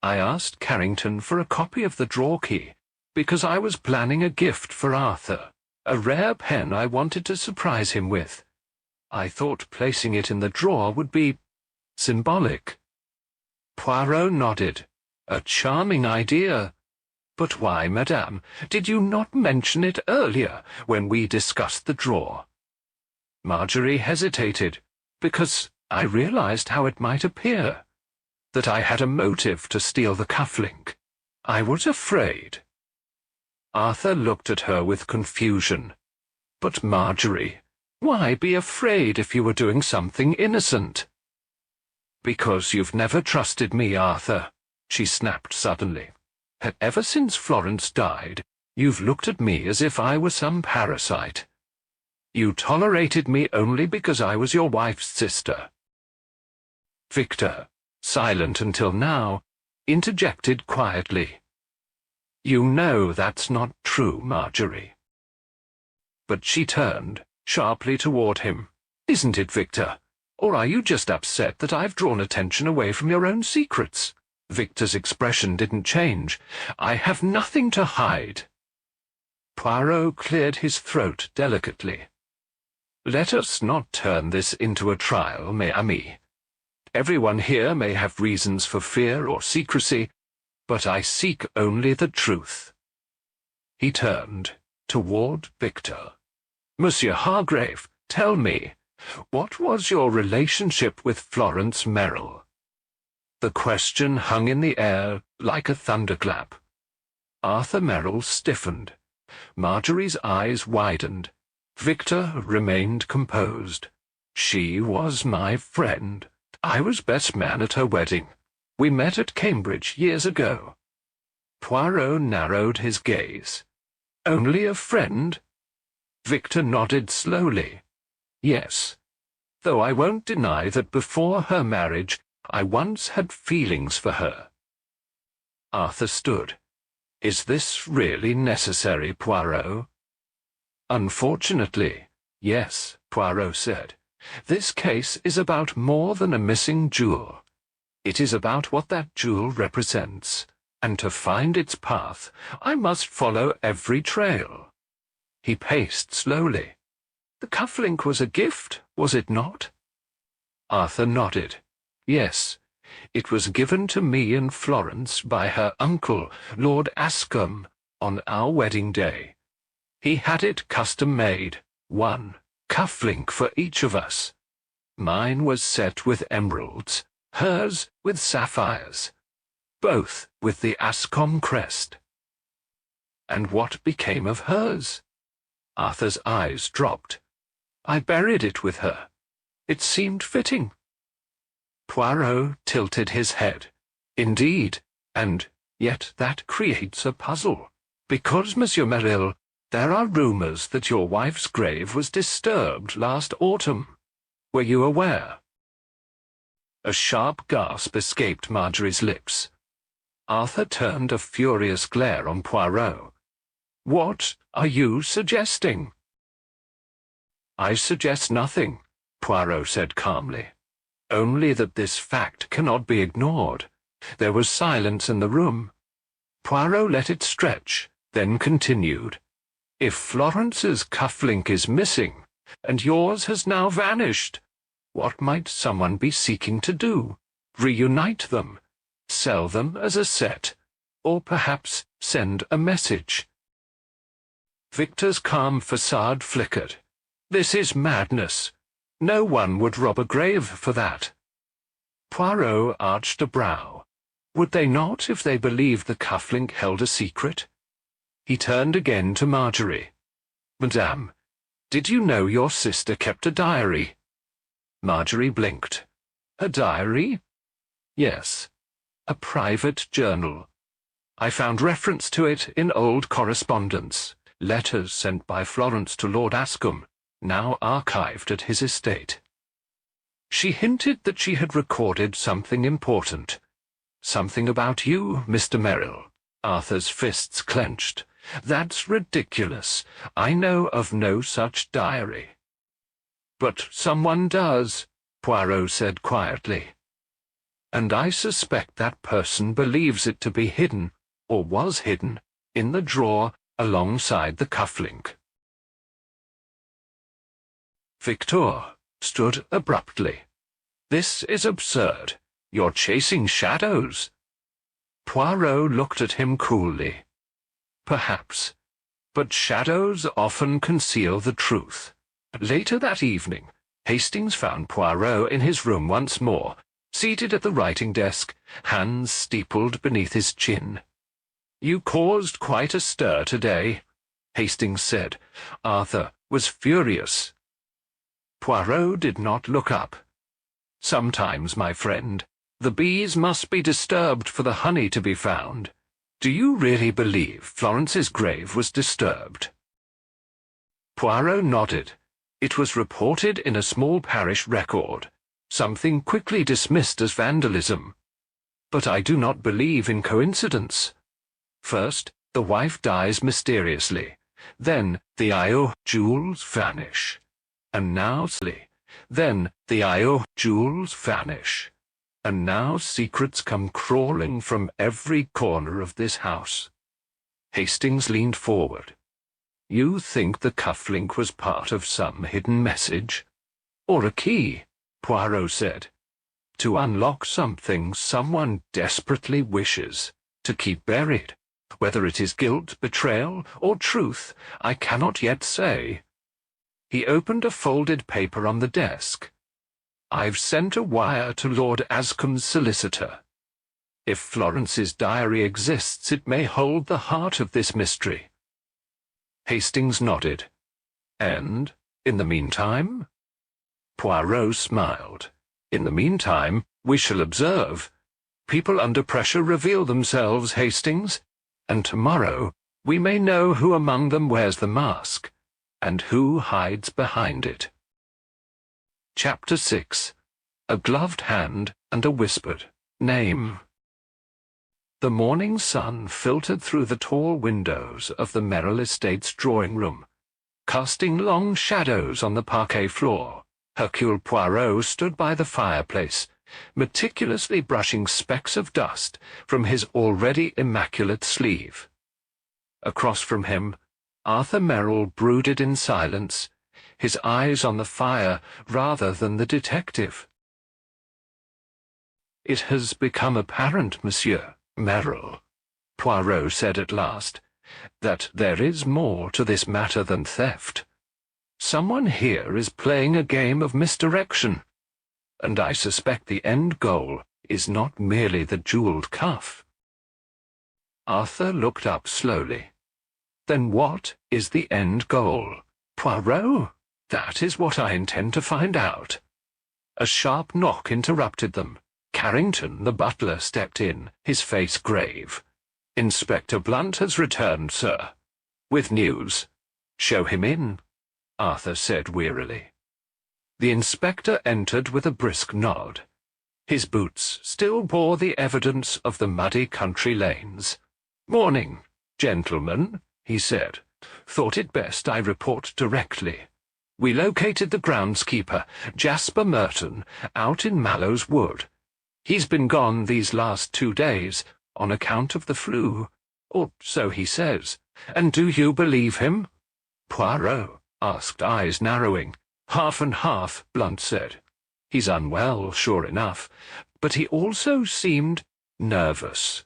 "I asked Carrington for a copy of the drawer key because I was planning a gift for Arthur, a rare pen I wanted to surprise him with. I thought placing it in the drawer would be symbolic." Poirot nodded. "A charming idea. But why, madame, did you not mention it earlier when we discussed the drawer?" Marjorie hesitated. "Because I realized how it might appear, that I had a motive to steal the cufflink. I was afraid." Arthur looked at her with confusion. "But Marjorie, why be afraid if you were doing something innocent?" "Because you've never trusted me, Arthur," she snapped suddenly. "Ever since Florence died, you've looked at me as if I were some parasite. You tolerated me only because I was your wife's sister." Victor, silent until now, interjected quietly. "You know that's not true, Marjorie." But she turned sharply toward him. "Isn't it, Victor? Or are you just upset that I've drawn attention away from your own secrets?" Victor's expression didn't change. "I have nothing to hide." Poirot cleared his throat delicately. "Let us not turn this into a trial, mes amis. Everyone here may have reasons for fear or secrecy, but I seek only the truth." He turned toward Victor. "Monsieur Hargrave, tell me, what was your relationship with Florence Merrill?" The question hung in the air like a thunderclap. Arthur Merrill stiffened. Marjorie's eyes widened. Victor remained composed. "She was my friend. I was best man at her wedding. We met at Cambridge years ago." Poirot narrowed his gaze. "Only a friend?" Victor nodded slowly. "Yes, though I won't deny that before her marriage I once had feelings for her." Arthur stood. "Is this really necessary, Poirot?" "Unfortunately, yes," Poirot said. "This case is about more than a missing jewel. It is about what that jewel represents, and to find its path, I must follow every trail." He paced slowly. "The cufflink was a gift, was it not?" Arthur nodded. "Yes, it was given to me in Florence by her uncle, Lord Ascombe, on our wedding day. He had it custom-made, one cufflink for each of us. Mine was set with emeralds, hers with sapphires, both with the Ascombe crest." "And what became of hers?" Arthur's eyes dropped. "I buried it with her. It seemed fitting." Poirot tilted his head. "Indeed, and yet that creates a puzzle. Because, Monsieur Merrill, there are rumors that your wife's grave was disturbed last autumn. Were you aware?" A sharp gasp escaped Marjorie's lips. Arthur turned a furious glare on Poirot. "What are you suggesting?" "I suggest nothing," Poirot said calmly. "Only that this fact cannot be ignored. There was silence in the room." Poirot let it stretch, then continued. "If Florence's cufflink is missing, and yours has now vanished, what might someone be seeking to do? Reunite them? Sell them as a set? or perhaps send a message. Victor's calm facade flickered. This is madness. No one would rob a grave for that. Poirot arched a brow. Would they not if they believed the cufflink held a secret? He turned again to Marjorie. Madame, did you know your sister kept a diary? Marjorie blinked. A diary? Yes. A private journal. I found reference to it in old correspondence, letters sent by Florence to Lord Ascombe, now archived at his estate. She hinted that she had recorded something important. Something about you, Mr. Merrill. Arthur's fists clenched. That's ridiculous. I know of no such diary. But someone does, Poirot said quietly. And I suspect that person believes it to be hidden, or was hidden, in the drawer alongside the cufflink. Victor stood abruptly. This is absurd. You're chasing shadows. Poirot looked at him coolly. Perhaps, but shadows often conceal the truth. Later that evening, Hastings found Poirot in his room once more, seated at the writing desk, hands steepled beneath his chin. You caused quite a stir today, Hastings said. Arthur was furious. Poirot did not look up. Sometimes, my friend, the bees must be disturbed for the honey to be found. Do you really believe Florence's grave was disturbed? Poirot nodded. It was reported in a small parish record, something quickly dismissed as vandalism. But I do not believe in coincidence. First, the wife dies mysteriously. Then the Io jewels vanish. And now Then the Io jewels vanish. And now secrets come crawling from every corner of this house. Hastings leaned forward. You think the cufflink was part of some hidden message? Or a key, Poirot said. To unlock something someone desperately wishes to keep buried. Whether it is guilt, betrayal, or truth, I cannot yet say. He opened a folded paper on the desk. I've sent a wire to Lord Ascombe's solicitor. If Florence's diary exists, it may hold the heart of this mystery. Hastings nodded. And, in the meantime? Poirot smiled. In the meantime, we shall observe. People under pressure reveal themselves, Hastings, and tomorrow we may know who among them wears the mask, and who hides behind it. Chapter 6. A Gloved Hand and a Whispered Name. The morning sun filtered through the tall windows of the Merrill Estate's drawing-room, casting long shadows on the parquet floor. Hercule Poirot stood by the fireplace, meticulously brushing specks of dust from his already immaculate sleeve. Across from him, Arthur Merrill brooded in silence, his eyes on the fire rather than the detective. It has become apparent, Monsieur Merrill, Poirot said at last, that there is more to this matter than theft. Someone here is playing a game of misdirection, and I suspect the end goal is not merely the jeweled cuff. Arthur looked up slowly. Then what is the end goal? Poirot? That is what I intend to find out. A sharp knock interrupted them. Carrington, the butler, stepped in, his face grave. Inspector Blunt has returned, sir. With news. Show him in, Arthur said wearily. The inspector entered with a brisk nod. His boots still bore the evidence of the muddy country lanes. Morning, gentlemen, he said. Thought it best I report directly. We located the groundskeeper, Jasper Merton, out in Mallows Wood. He's been gone these last 2 days, on account of the flu, or so he says. And do you believe him? Poirot asked, eyes narrowing. Half and half, Blunt said. He's unwell, sure enough, but he also seemed nervous.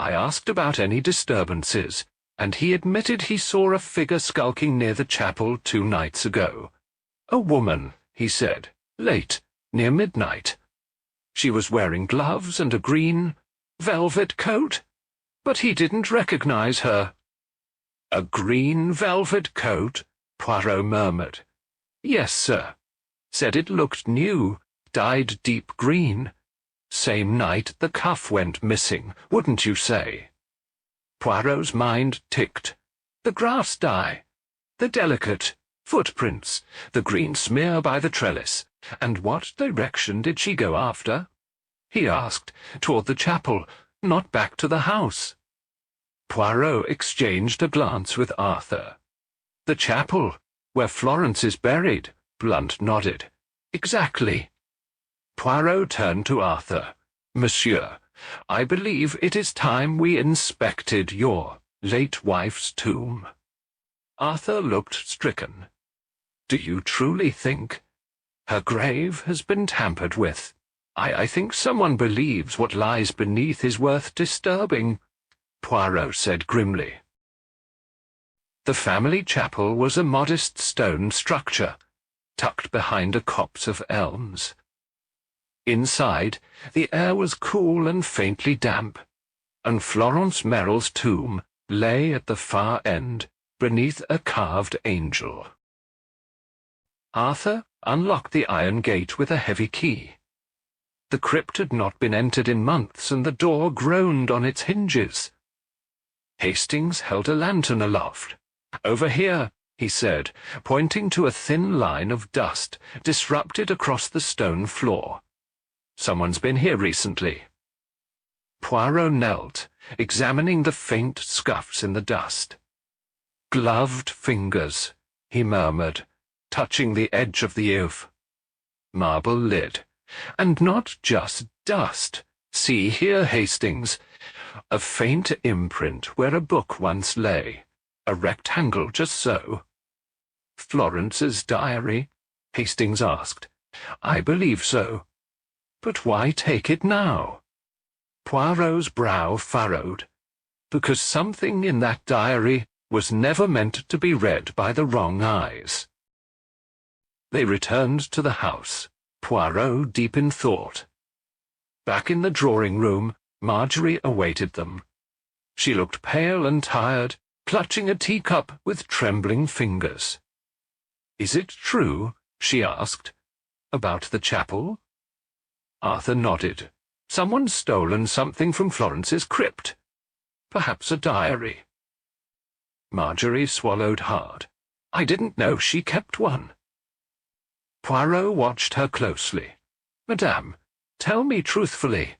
I asked about any disturbances, and he admitted he saw a figure skulking near the chapel 2 nights ago. A woman, he said, late, near midnight. She was wearing gloves and a green velvet coat, but he didn't recognize her. A green velvet coat? Poirot murmured. Yes, sir. Said it looked new, dyed deep green. Same night the cuff went missing, wouldn't you say? Poirot's mind ticked. The grass dye, the delicate footprints, the green smear by the trellis, and what direction did she go after? He asked. Toward the chapel, not back to the house. Poirot exchanged a glance with Arthur. The chapel, where Florence is buried, Blunt nodded. Exactly. Poirot turned to Arthur. Monsieur, I believe it is time we inspected your late wife's tomb. Arthur looked stricken. Do you truly think? Her grave has been tampered with. I think someone believes what lies beneath is worth disturbing, Poirot said grimly. The family chapel was a modest stone structure, tucked behind a copse of elms. Inside, the air was cool and faintly damp, and Florence Merrill's tomb lay at the far end, beneath a carved angel. Arthur unlocked the iron gate with a heavy key. The crypt had not been entered in months, and the door groaned on its hinges. Hastings held a lantern aloft. Over here, he said, pointing to a thin line of dust disrupted across the stone floor. Someone's been here recently. Poirot knelt, examining the faint scuffs in the dust. Gloved fingers, he murmured, touching the edge of the oeuf. Marble lid. And not just dust. See here, Hastings. A faint imprint where a book once lay. A rectangle just so. Florence's diary? Hastings asked. I believe so. But why take it now? Poirot's brow furrowed. Because something in that diary was never meant to be read by the wrong eyes. They returned to the house, Poirot deep in thought. Back in the drawing-room, Marjorie awaited them. She looked pale and tired, clutching a teacup with trembling fingers. "Is it true," she asked, "about the chapel?" Arthur nodded. "Someone's stolen something from Florence's crypt. Perhaps a diary." Marjorie swallowed hard. "I didn't know she kept one." Poirot watched her closely. "Madame, tell me truthfully,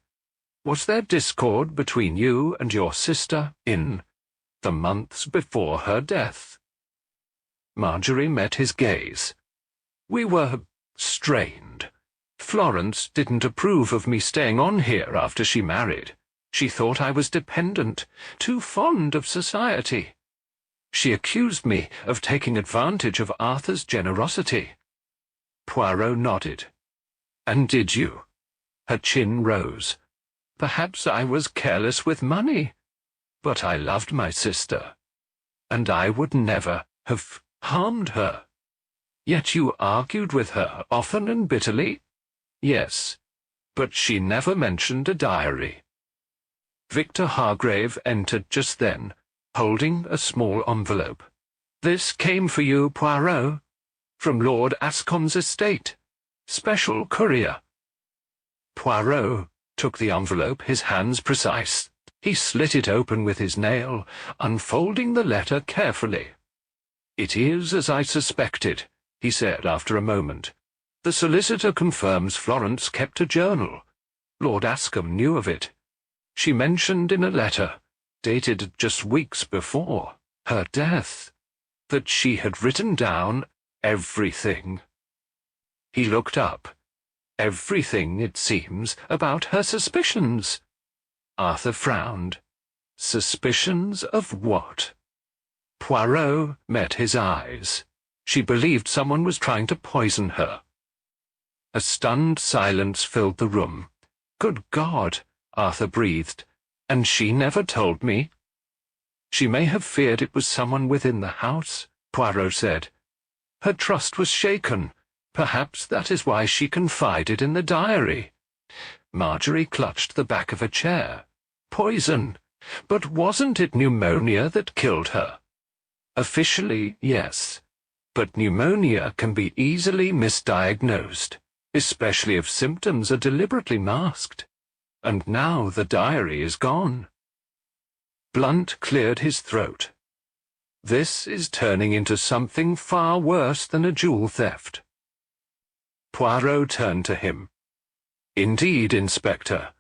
was there discord between you and your sister in the months before her death?" Marjorie met his gaze. "We were strained. Florence didn't approve of me staying on here after she married. She thought I was dependent, too fond of society. She accused me of taking advantage of Arthur's generosity." Poirot nodded. "And did you?" Her chin rose. "Perhaps I was careless with money, but I loved my sister, and I would never have harmed her." "Yet you argued with her often and bitterly?" "Yes, but she never mentioned a diary." Victor Hargrave entered just then, holding a small envelope. "This came for you, Poirot, from Lord Ascombe's estate. Special courier." Poirot took the envelope, his hands precise. He slit it open with his nail, unfolding the letter carefully. "It is as I suspected," he said after a moment. "The solicitor confirms Florence kept a journal. Lord Ascombe knew of it. She mentioned in a letter, dated just weeks before her death, that she had written down everything." He looked up. "Everything, it seems, about her suspicions." Arthur frowned. "Suspicions of what?" Poirot met his eyes. She believed someone was trying to poison her. A stunned silence filled the room. "Good God," Arthur breathed. And she never told me. She may have feared it was someone within the house, Poirot said. Her trust was shaken. Perhaps that is why she confided in the diary. Marjorie clutched the back of a chair. Poison. But wasn't it pneumonia that killed her? Officially, yes. But pneumonia can be easily misdiagnosed, especially if symptoms are deliberately masked. And now the diary is gone. Blunt cleared his throat. This is turning into something far worse than a jewel theft. Poirot turned to him. Indeed, Inspector.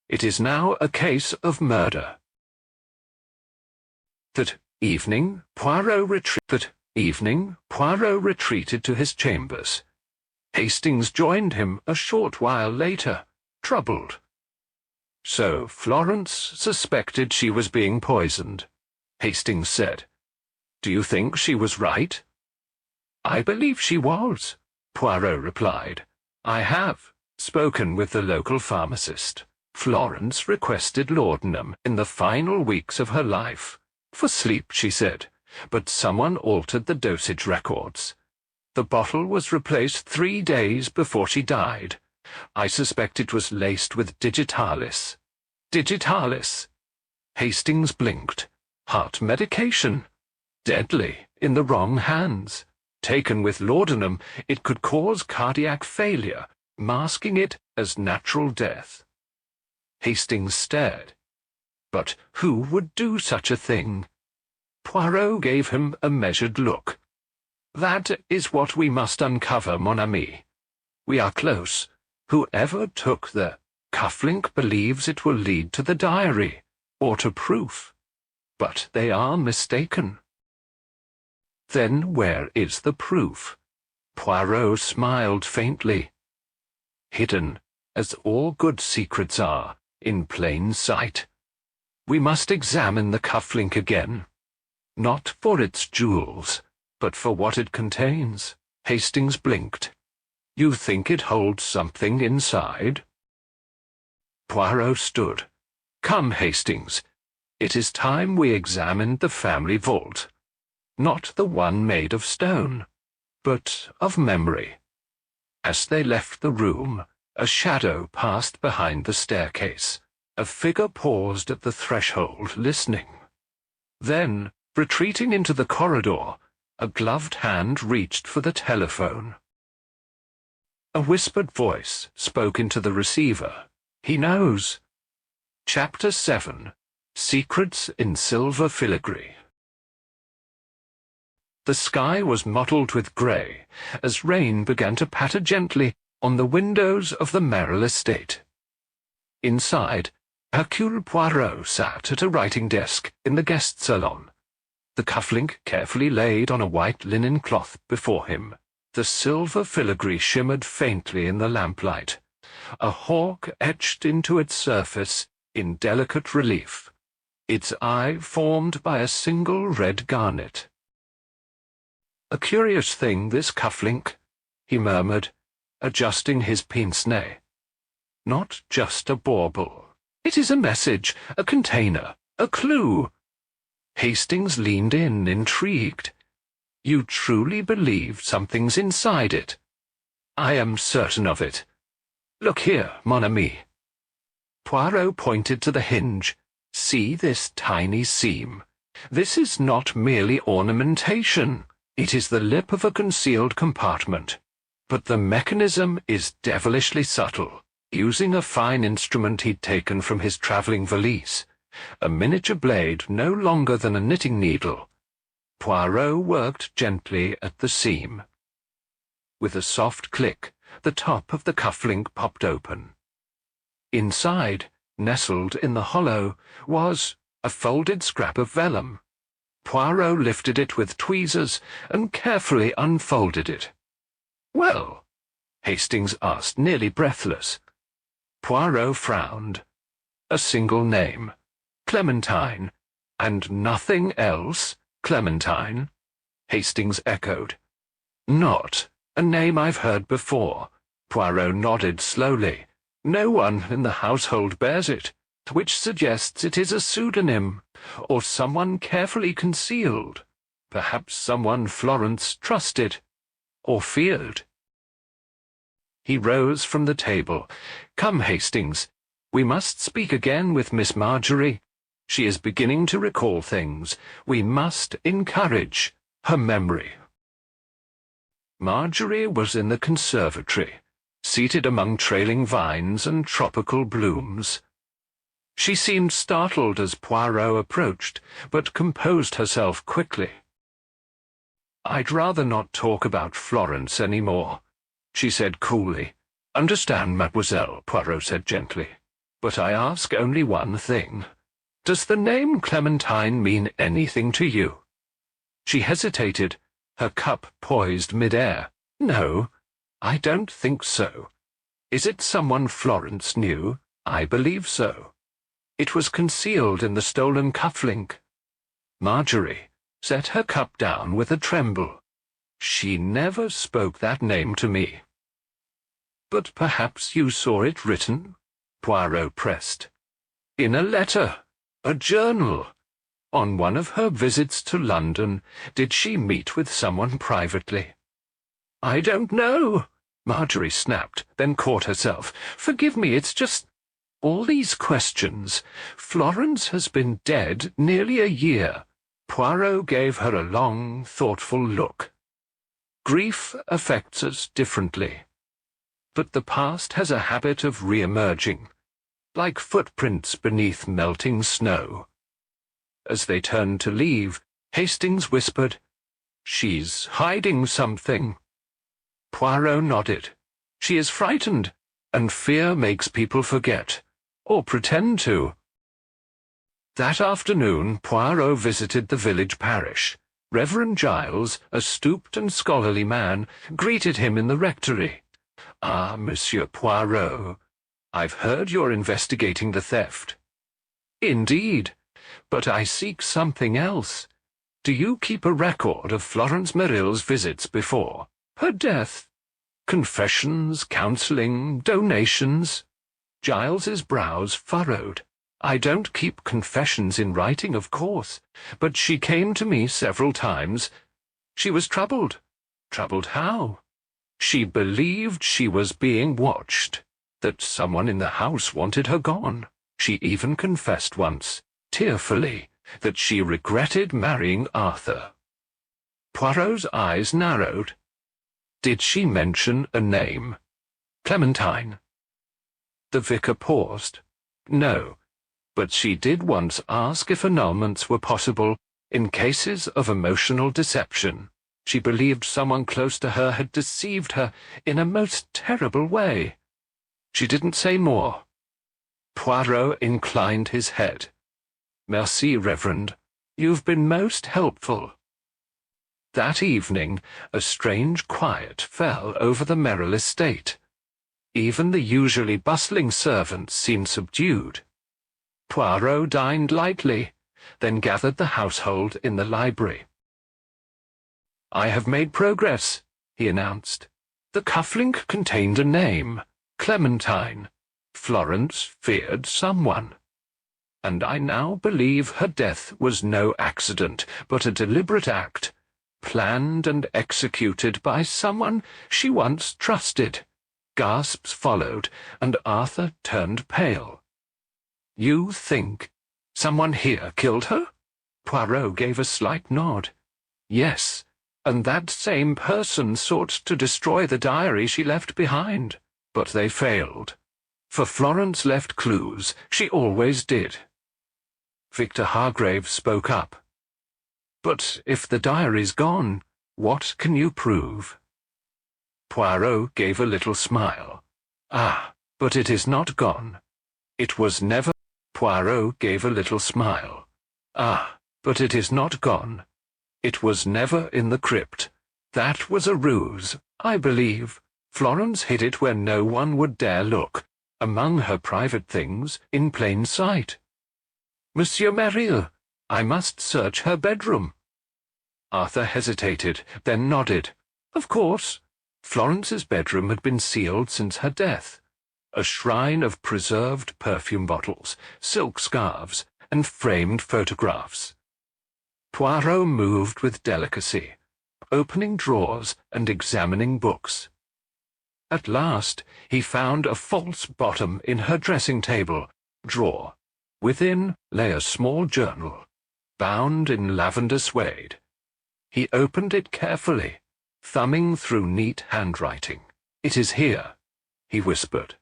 It is now a case of murder. That evening, Poirot retreated to his chambers. Hastings joined him a short while later, troubled. So Florence suspected she was being poisoned, Hastings said. Do you think she was right? I believe she was, Poirot replied. I have spoken with the local pharmacist. Florence requested laudanum in the final weeks of her life. For sleep, she said, but someone altered the dosage records. The bottle was replaced 3 days before she died. I suspect it was laced with digitalis. Digitalis! Hastings blinked. Heart medication. Deadly, in the wrong hands. Taken with laudanum, it could cause cardiac failure, masking it as natural death. Hastings stared. But who would do such a thing? Poirot gave him a measured look. That is what we must uncover, mon ami. We are close. Whoever took the cufflink believes it will lead to the diary, or to proof. But they are mistaken. Then where is the proof? Poirot smiled faintly. Hidden, as all good secrets are, in plain sight. We must examine the cufflink again. Not for its jewels, but for what it contains. Hastings blinked. You think it holds something inside? Poirot stood. Come, Hastings. It is time we examined the family vault. Not the one made of stone, but of memory. As they left the room, a shadow passed behind the staircase. A figure paused at the threshold, listening. Then, retreating into the corridor, a gloved hand reached for the telephone. A whispered voice spoke into the receiver. He knows. Chapter 7. Secrets in Silver Filigree. The sky was mottled with grey, as rain began to patter gently on the windows of the Merrill estate. Inside, Hercule Poirot sat at a writing desk in the guest salon, the cufflink carefully laid on a white linen cloth before him. The silver filigree shimmered faintly in the lamplight, a hawk etched into its surface in delicate relief, its eye formed by a single red garnet. A curious thing, this cufflink, he murmured, adjusting his pince-nez. Not just a bauble. It is a message, a container, a clue. Hastings leaned in, intrigued. You truly believe something's inside it? I am certain of it. Look here, mon ami. Poirot pointed to the hinge. See this tiny seam. This is not merely ornamentation. It is the lip of a concealed compartment. But the mechanism is devilishly subtle, using a fine instrument he'd taken from his travelling valise, a miniature blade no longer than a knitting needle. Poirot worked gently at the seam. With a soft click, the top of the cufflink popped open. Inside, nestled in the hollow, was a folded scrap of vellum. Poirot lifted it with tweezers and carefully unfolded it. Well? Hastings asked, nearly breathless. Poirot frowned. A single name. Clementine. And nothing else? Clementine? Hastings echoed. Not a name I've heard before. Poirot nodded slowly. No one in the household bears it. which suggests it is a pseudonym, or someone carefully concealed, perhaps someone Florence trusted, or feared. He rose from the table. "Come, Hastings. We must speak again with Miss Marjorie. She is beginning to recall things. We must encourage her memory." Marjorie was in the conservatory, seated among trailing vines and tropical blooms. She seemed startled as Poirot approached, but composed herself quickly. "I'd rather not talk about Florence any more," she said coolly. "Understand, mademoiselle," Poirot said gently. "But I ask only one thing. Does the name Clementine mean anything to you?" She hesitated, her cup poised mid-air. "No, I don't think so. Is it someone Florence knew? I believe so. It was concealed in the stolen cufflink." Marjorie set her cup down with a tremble. "She never spoke that name to me." "But perhaps you saw it written?" Poirot pressed. "In a letter, a journal. On one of her visits to London, did she meet with someone privately?" "I don't know," Marjorie snapped, then caught herself. "Forgive me, it's just all these questions. Florence has been dead nearly a year." Poirot gave her a long, thoughtful look. "Grief affects us differently. But the past has a habit of re-emerging, like footprints beneath melting snow." As they turned to leave, Hastings whispered, "She's hiding something." Poirot nodded. "She is frightened, and fear makes people forget, or pretend to." That afternoon, Poirot visited the village parish. Reverend Giles, a stooped and scholarly man, greeted him in the rectory. "Ah, Monsieur Poirot, I've heard you're investigating the theft." "Indeed, but I seek something else. Do you keep a record of Florence Merrill's visits before her death? Confessions, counseling, donations?" Giles's brows furrowed. "I don't keep confessions in writing, of course, but she came to me several times. She was troubled." "Troubled how?" "She believed she was being watched, that someone in the house wanted her gone. She even confessed once, tearfully, that she regretted marrying Arthur." Poirot's eyes narrowed. "Did she mention a name?" "Clementine." The vicar paused. "No, but she did once ask if annulments were possible in cases of emotional deception. She believed someone close to her had deceived her in a most terrible way. She didn't say more." Poirot inclined his head. "Merci, Reverend. You've been most helpful." That evening, a strange quiet fell over the Merrill estate. Even the usually bustling servants seemed subdued. Poirot dined lightly, then gathered the household in the library. "I have made progress," he announced. "The cufflink contained a name, Clementine. Florence feared someone. And I now believe her death was no accident, but a deliberate act, planned and executed by someone she once trusted." Gasps followed, and Arthur turned pale. "You think someone here killed her?" Poirot gave a slight nod. "Yes, and that same person sought to destroy the diary she left behind, but they failed. For Florence left clues, she always did." Victor Hargrave spoke up. "But if the diary's gone, what can you prove?" Poirot gave a little smile. "Ah, but it is not gone. It was never—" Poirot gave a little smile. "Ah, but it is not gone. It was never in the crypt. That was a ruse, I believe. Florence hid it where no one would dare look, among her private things, in plain sight. Monsieur Merrill, I must search her bedroom." Arthur hesitated, then nodded. Of course. Florence's bedroom had been sealed since her death. a shrine of preserved perfume bottles, silk scarves, and framed photographs. Poirot moved with delicacy, opening drawers and examining books. At last he found a false bottom in her dressing-table drawer. Within lay a small journal, bound in lavender suede. He opened it carefully, thumbing through neat handwriting. "It is here," he whispered.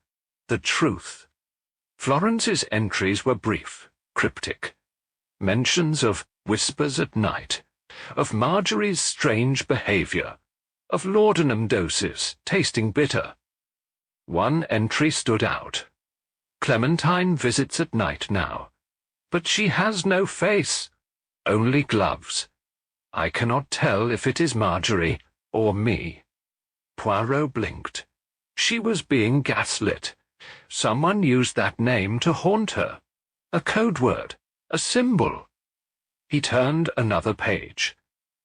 "The truth." Florence's entries were brief, cryptic. Mentions of whispers at night, of Marjorie's strange behaviour, of laudanum doses tasting bitter. One entry stood out. "Clementine visits at night now, but she has no face, only gloves. I cannot tell if it is Marjorie or me." Poirot blinked. She was being gaslit. Someone used that name to haunt her. A code word, a symbol. He turned another page.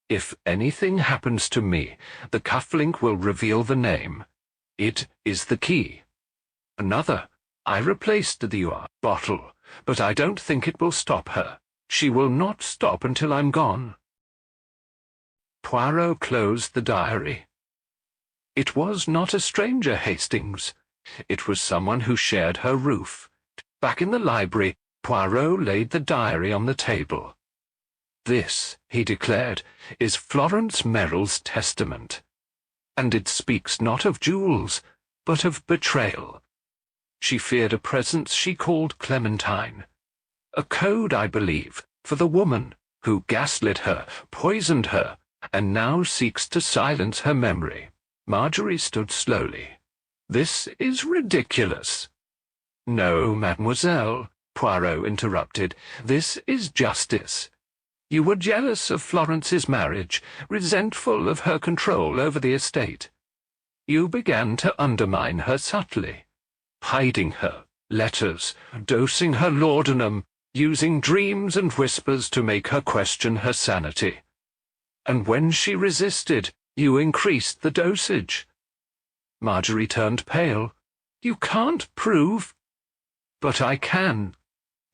"If anything happens to me, the cufflink will reveal the name. It is the key." Another. "I replaced the bottle, but I don't think it will stop her. She will not stop until I'm gone." Poirot closed the diary. It was not a stranger, Hastings. It was someone who shared her roof. Back in the library, Poirot laid the diary on the table. "This," he declared, "is Florence Merrill's testament. And it speaks not of jewels, but of betrayal. She feared a presence she called Clementine. A code, I believe, for the woman who gaslit her, poisoned her, and now seeks to silence her memory." Marjorie stood slowly. "This is ridiculous." "No, mademoiselle," Poirot interrupted. "This is justice. You were jealous of Florence's marriage, resentful of her control over the estate. You began to undermine her subtly, hiding her letters, dosing her laudanum, using dreams and whispers to make her question her sanity. And when she resisted, you increased the dosage." Marjorie turned pale. "You can't prove—" "But I can,"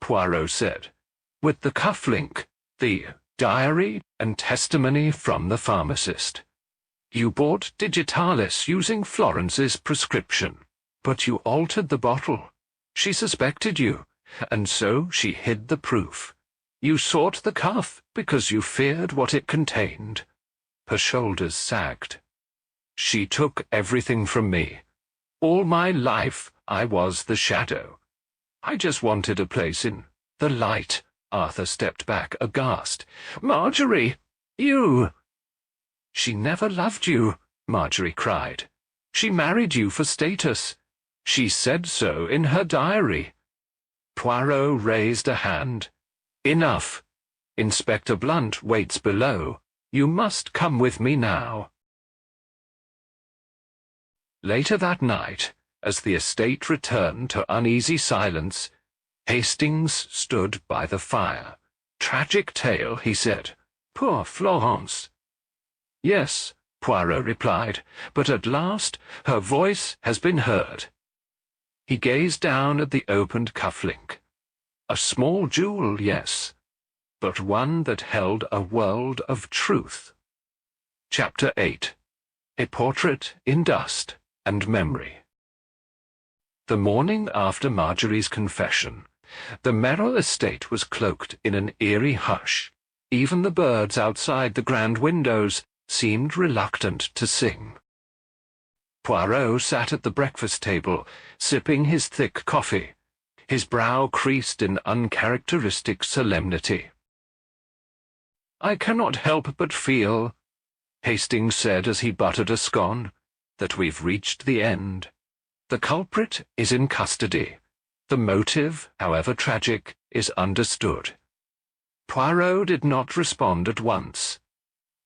Poirot said. "With the cufflink, the diary and testimony from the pharmacist. You bought digitalis using Florence's prescription, but you altered the bottle. She suspected you, and so she hid the proof. You sought the cuff because you feared what it contained." Her shoulders sagged. "She took everything from me. All my life I was the shadow. I just wanted a place in the light." Arthur stepped back, aghast. "Marjorie, you—" "She never loved you," Marjorie cried. "She married you for status. She said so in her diary." Poirot raised a hand. "Enough. Inspector Blunt waits below. You must come with me now." Later that night, as the estate returned to uneasy silence, Hastings stood by the fire. "Tragic tale," he said. "Poor Florence." "Yes," Poirot replied, "but at last her voice has been heard." He gazed down at the opened cufflink. A small jewel, yes, but one that held a world of truth. Chapter 8. A Portrait in Dust and Memory. The morning after Marjorie's confession, the Merrill estate was cloaked in an eerie hush. Even the birds outside the grand windows seemed reluctant to sing. Poirot sat at the breakfast table, sipping his thick coffee, his brow creased in uncharacteristic solemnity. "I cannot help but feel," Hastings said as he buttered a scone, "that we've reached the end. The culprit is in custody. The motive, however tragic, is understood." Poirot did not respond at once.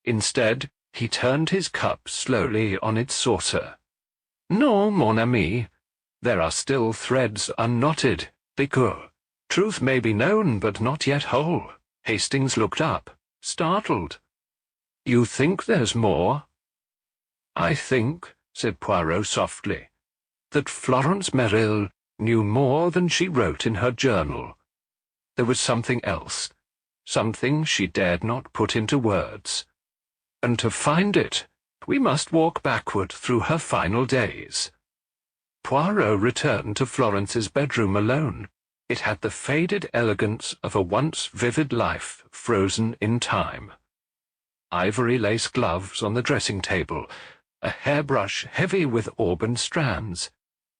Instead, he turned his cup slowly on its saucer. "Non, mon ami. There are still threads unknotted. Because truth may be known but not yet whole." Hastings looked up, startled. "You think there's more?" "I think," said Poirot softly, that Florence Merrill knew more than she wrote in her journal. There was something else, something she dared not put into words. And to find it, we must walk backward through her final days. Poirot returned to Florence's bedroom alone. It had the faded elegance of a once vivid life frozen in time. Ivory lace gloves on the dressing table, a hairbrush heavy with auburn strands,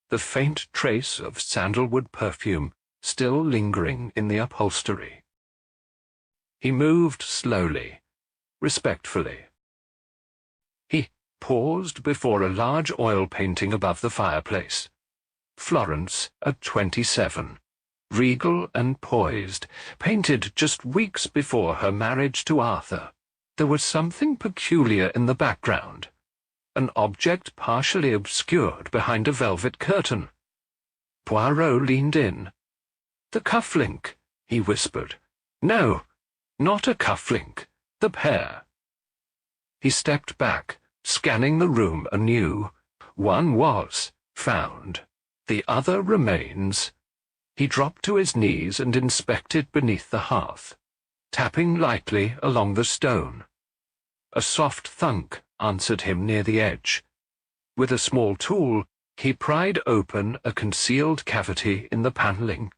the faint trace of sandalwood perfume still lingering in the upholstery. He moved slowly, respectfully. He paused before a large oil painting above the fireplace. Florence at 27, regal and poised, painted just weeks before her marriage to Arthur. There was something peculiar in the background, an object partially obscured behind a velvet curtain. Poirot leaned in. "The cufflink," he whispered. "No, not a cufflink, the pair." He stepped back, scanning the room anew. One was found. The other remains. He dropped to his knees and inspected beneath the hearth, tapping lightly along the stone. A soft thunk answered him near the edge. With a small tool, he pried open a concealed cavity in the panelling.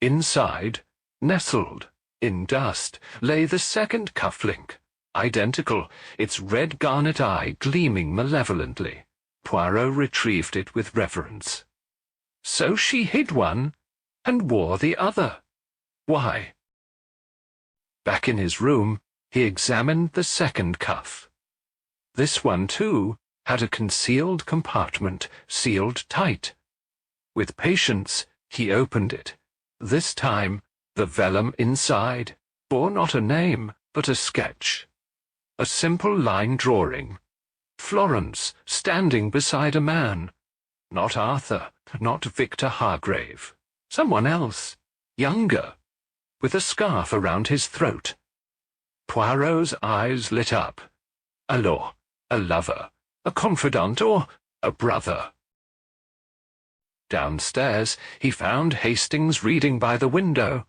Inside, nestled in dust, lay the second cufflink, identical, its red garnet eye gleaming malevolently. Poirot retrieved it with reverence. So she hid one and wore the other. Why? Back in his room, he examined the second cuff. This one, too, had a concealed compartment sealed tight. With patience, he opened it. This time, the vellum inside bore not a name, but a sketch. A simple line drawing. Florence standing beside a man. Not Arthur, not Victor Hargrave. Someone else, younger, with a scarf around his throat. Poirot's eyes lit up. Alors, a lover, a confidant, or a brother? Downstairs, he found Hastings reading by the window.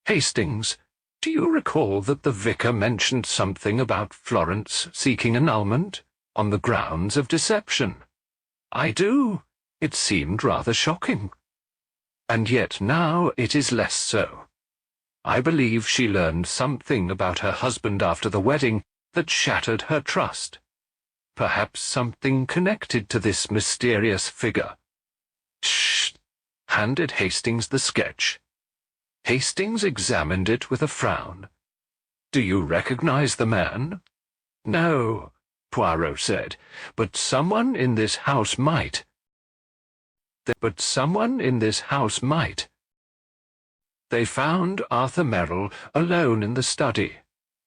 "Hastings, do you recall that the vicar mentioned something about Florence seeking annulment on the grounds of deception?" "I do. It seemed rather shocking. And yet now it is less so. I believe she learned something about her husband after the wedding that shattered her trust. Perhaps something connected to this mysterious figure." "Shh!" handed Hastings the sketch. Hastings examined it with a frown. "Do you recognize the man?" "No," Poirot said, "but someone in this house might." "But someone in this house might." They found Arthur Merrill alone in the study,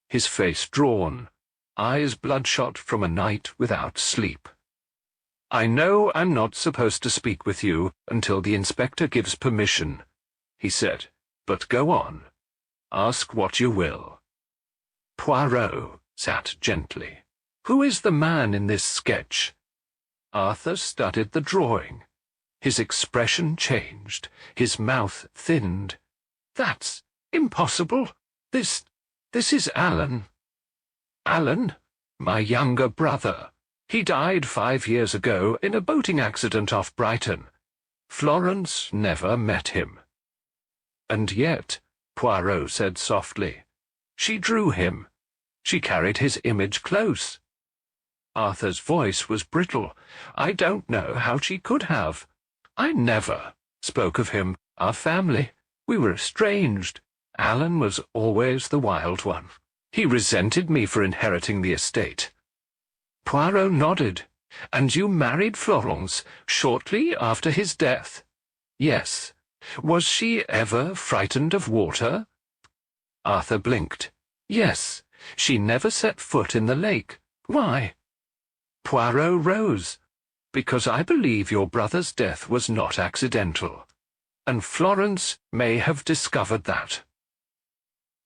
his face drawn, eyes bloodshot from a night without sleep. "I know I'm not supposed to speak with you until the inspector gives permission," he said, "but go on. Ask what you will." Poirot sat gently. "Who is the man in this sketch?" Arthur studied the drawing. His expression changed, his mouth thinned. "That's impossible. This is Alan." "Alan? My younger brother. He died 5 years ago in a boating accident off Brighton. Florence never met him." "And yet," Poirot said softly, "she drew him. She carried his image close." Arthur's voice was brittle. "I don't know how she could have. I never spoke of him, our family. We were estranged. Alan was always the wild one. He resented me for inheriting the estate." Poirot nodded. "And you married Florence shortly after his death?" "Yes. Was she ever frightened of water?" Arthur blinked. "Yes. She never set foot in the lake. Why?" Poirot rose. "Because I believe your brother's death was not accidental. And Florence may have discovered that."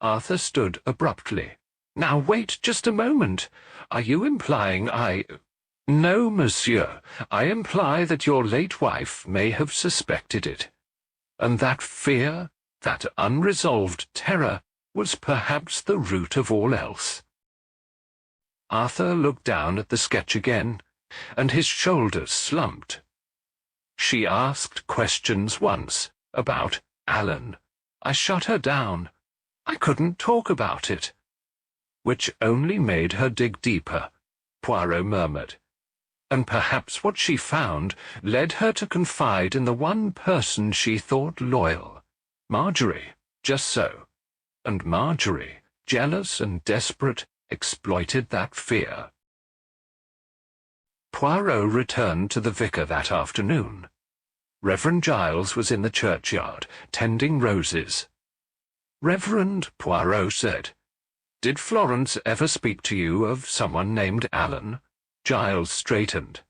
Arthur stood abruptly. "Now wait just a moment. Are you implying "No, monsieur. I imply that your late wife may have suspected it. And that fear, that unresolved terror, was perhaps the root of all else." Arthur looked down at the sketch again, and his shoulders slumped. "She asked questions once, about Alan. I shut her down. I couldn't talk about it." "Which only made her dig deeper," Poirot murmured. "And perhaps what she found led her to confide in the one person she thought loyal. Marjorie, just so. And Marjorie, jealous and desperate, exploited that fear." Poirot returned to the vicar that afternoon. Reverend Giles was in the churchyard, tending roses. "Reverend," Poirot said, "did Florence ever speak to you of someone named Alan?" Giles straightened.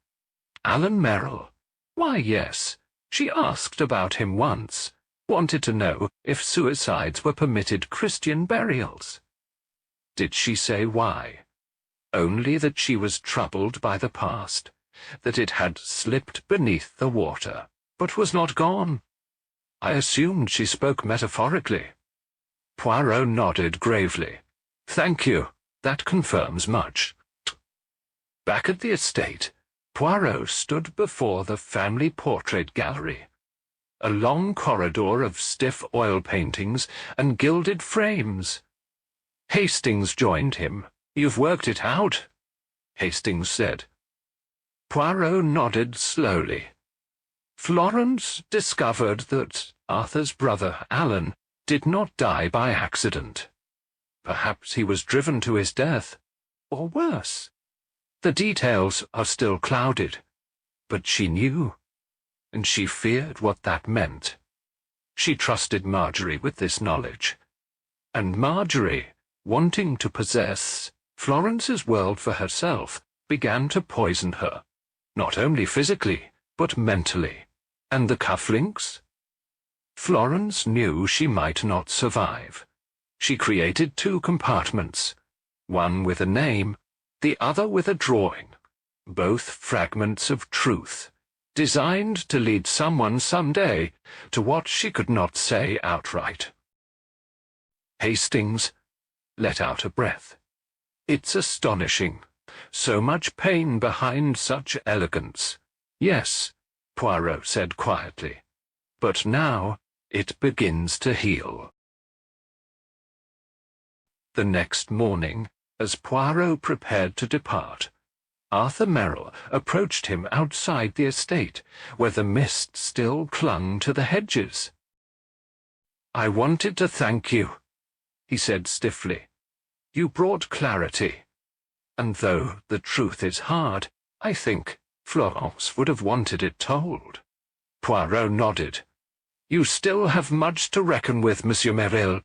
"Alan Merrill? Why, yes. She asked about him once. Wanted to know if suicides were permitted Christian burials." "Did she say why?" "Only that she was troubled by the past, that it had slipped beneath the water, but was not gone. I assumed she spoke metaphorically." Poirot nodded gravely. "Thank you. That confirms much." Back at the estate, Poirot stood before the family portrait gallery. A long corridor of stiff oil paintings and gilded frames. Hastings joined him. "You've worked it out," Hastings said. Poirot nodded slowly. "Florence discovered that Arthur's brother, Alan, did not die by accident. Perhaps he was driven to his death, or worse. The details are still clouded, but she knew, and she feared what that meant. She trusted Marjorie with this knowledge, and Marjorie, wanting to possess Florence's world for herself, began to poison her, not only physically, but mentally. And the cufflinks? Florence knew she might not survive. She created 2 compartments, one with a name, the other with a drawing, both fragments of truth, designed to lead someone someday to what she could not say outright." Hastings let out a breath. "It's astonishing. So much pain behind such elegance." "Yes," Poirot said quietly, "but now it begins to heal." The next morning, as Poirot prepared to depart, Arthur Merrill approached him outside the estate, where the mist still clung to the hedges. "I wanted to thank you," he said stiffly. "You brought clarity, and though the truth is hard, I think Florence would have wanted it told." Poirot nodded. "You still have much to reckon with, Monsieur Merrill,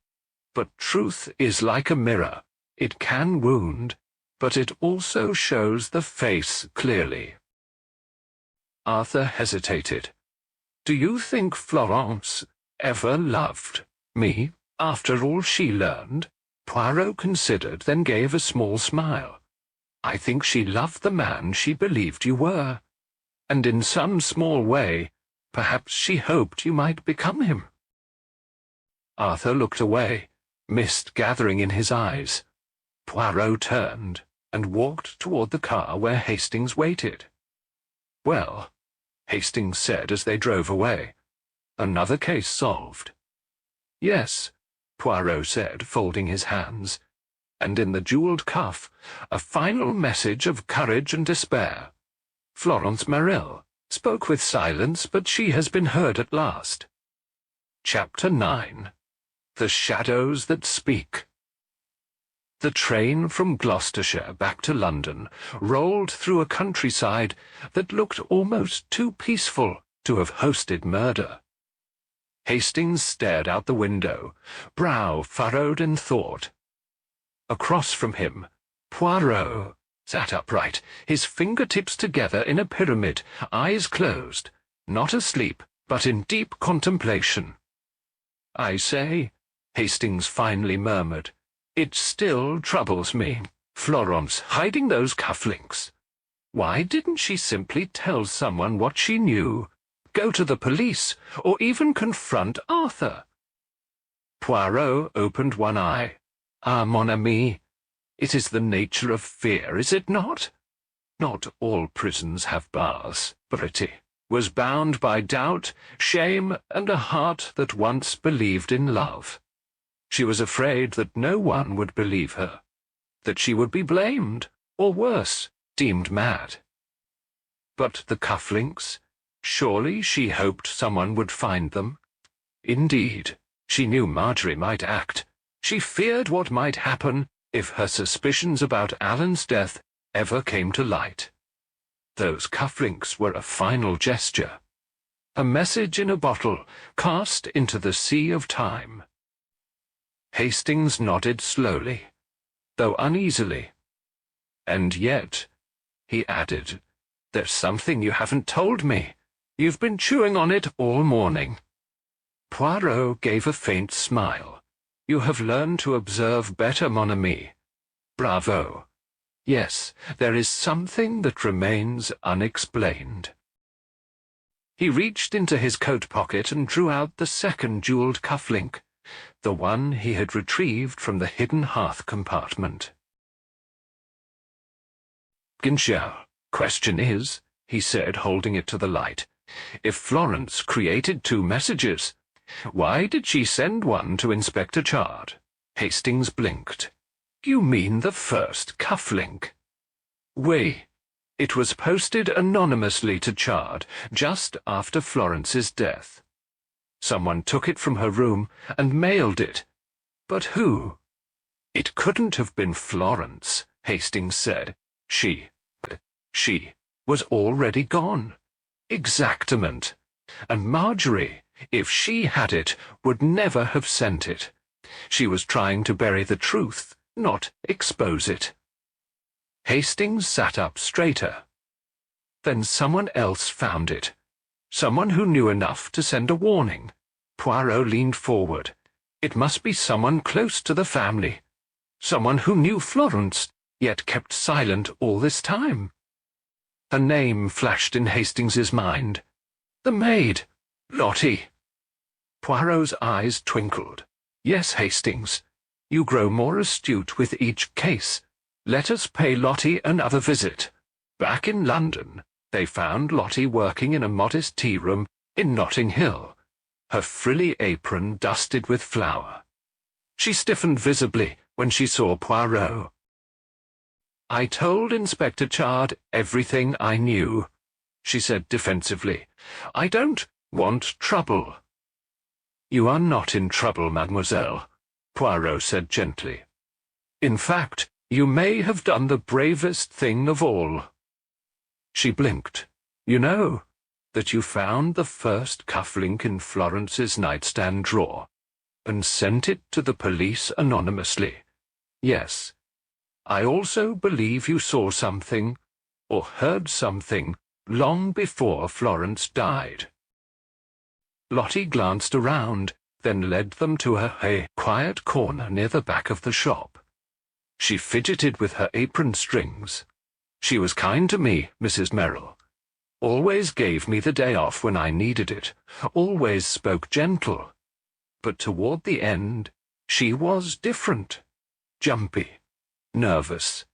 but truth is like a mirror. It can wound, but it also shows the face clearly." Arthur hesitated. "Do you think Florence ever loved me, after all she learned?" Poirot considered, then gave a small smile. "I think she loved the man she believed you were, and in some small way, perhaps she hoped you might become him." Arthur looked away, mist gathering in his eyes. Poirot turned and walked toward the car where Hastings waited. "Well," Hastings said as they drove away, "another case solved." "Yes," Poirot said, folding his hands, and in the jeweled cuff a final message of courage and despair. "Florence Merrill spoke with silence, but she has been heard at last." Chapter 9. The Shadows That Speak. The train from Gloucestershire back to London rolled through a countryside that looked almost too peaceful to have hosted murder. Hastings stared out the window, brow furrowed in thought. Across from him, Poirot sat upright, his fingertips together in a pyramid, eyes closed, not asleep, but in deep contemplation. "I say," Hastings finally murmured, "it still troubles me, Florence hiding those cufflinks. Why didn't she simply tell someone what she knew, go to the police, or even confront Arthur? Poirot opened one eye. Ah, mon ami, it is the nature of fear, is it not? Not all prisons have bars. Pretty was bound by doubt, shame, and a heart that once believed in love. She was afraid that no one would believe her, that she would be blamed, or worse, deemed mad. But the cufflinks? Surely she hoped someone would find them. Indeed, she knew Marjorie might act. She feared what might happen if her suspicions about Alan's death ever came to light. Those cufflinks were a final gesture, a message in a bottle cast into the sea of time. Hastings nodded slowly, though uneasily. And yet, he added, there's something you haven't told me. You've been chewing on it all morning. Poirot gave a faint smile. You have learned to observe better, mon ami. Bravo. Yes, there is something that remains unexplained. He reached into his coat pocket and drew out the second jeweled cufflink, the one he had retrieved from the hidden hearth compartment. Ginchel, question is, he said, holding it to the light, if Florence created two messages, why did she send one to Inspector Chard? Hastings blinked. You mean the first cufflink? Oui. It was posted anonymously to Chard just after Florence's death. Someone took it from her room and mailed it. But who? It couldn't have been Florence, Hastings said. She was already gone. Exactement. And Marjorie, if she had it, would never have sent it. She was trying to bury the truth, not expose it. Hastings sat up straighter. Then someone else found it. Someone who knew enough to send a warning. Poirot leaned forward. It must be someone close to the family. Someone who knew Florence, yet kept silent all this time. A name flashed in Hastings's mind. The maid, Lottie. Poirot's eyes twinkled. Yes, Hastings. You grow more astute with each case. Let us pay Lottie another visit. Back in London, they found Lottie working in a modest tea-room in Notting Hill, her frilly apron dusted with flour. She stiffened visibly when she saw Poirot. I told Inspector Chard everything I knew, she said defensively. I don't want trouble. You are not in trouble, mademoiselle, Poirot said gently. In fact, you may have done the bravest thing of all. She blinked. You know, that you found the first cufflink in Florence's nightstand drawer, and sent it to the police anonymously. Yes. I also believe you saw something, or heard something, long before Florence died. Lottie glanced around, then led them to a quiet corner near the back of the shop. She fidgeted with her apron strings. She was kind to me, Mrs. Merrill. Always gave me the day off when I needed it, always spoke gentle. But toward the end, she was different. Jumpy, nervous.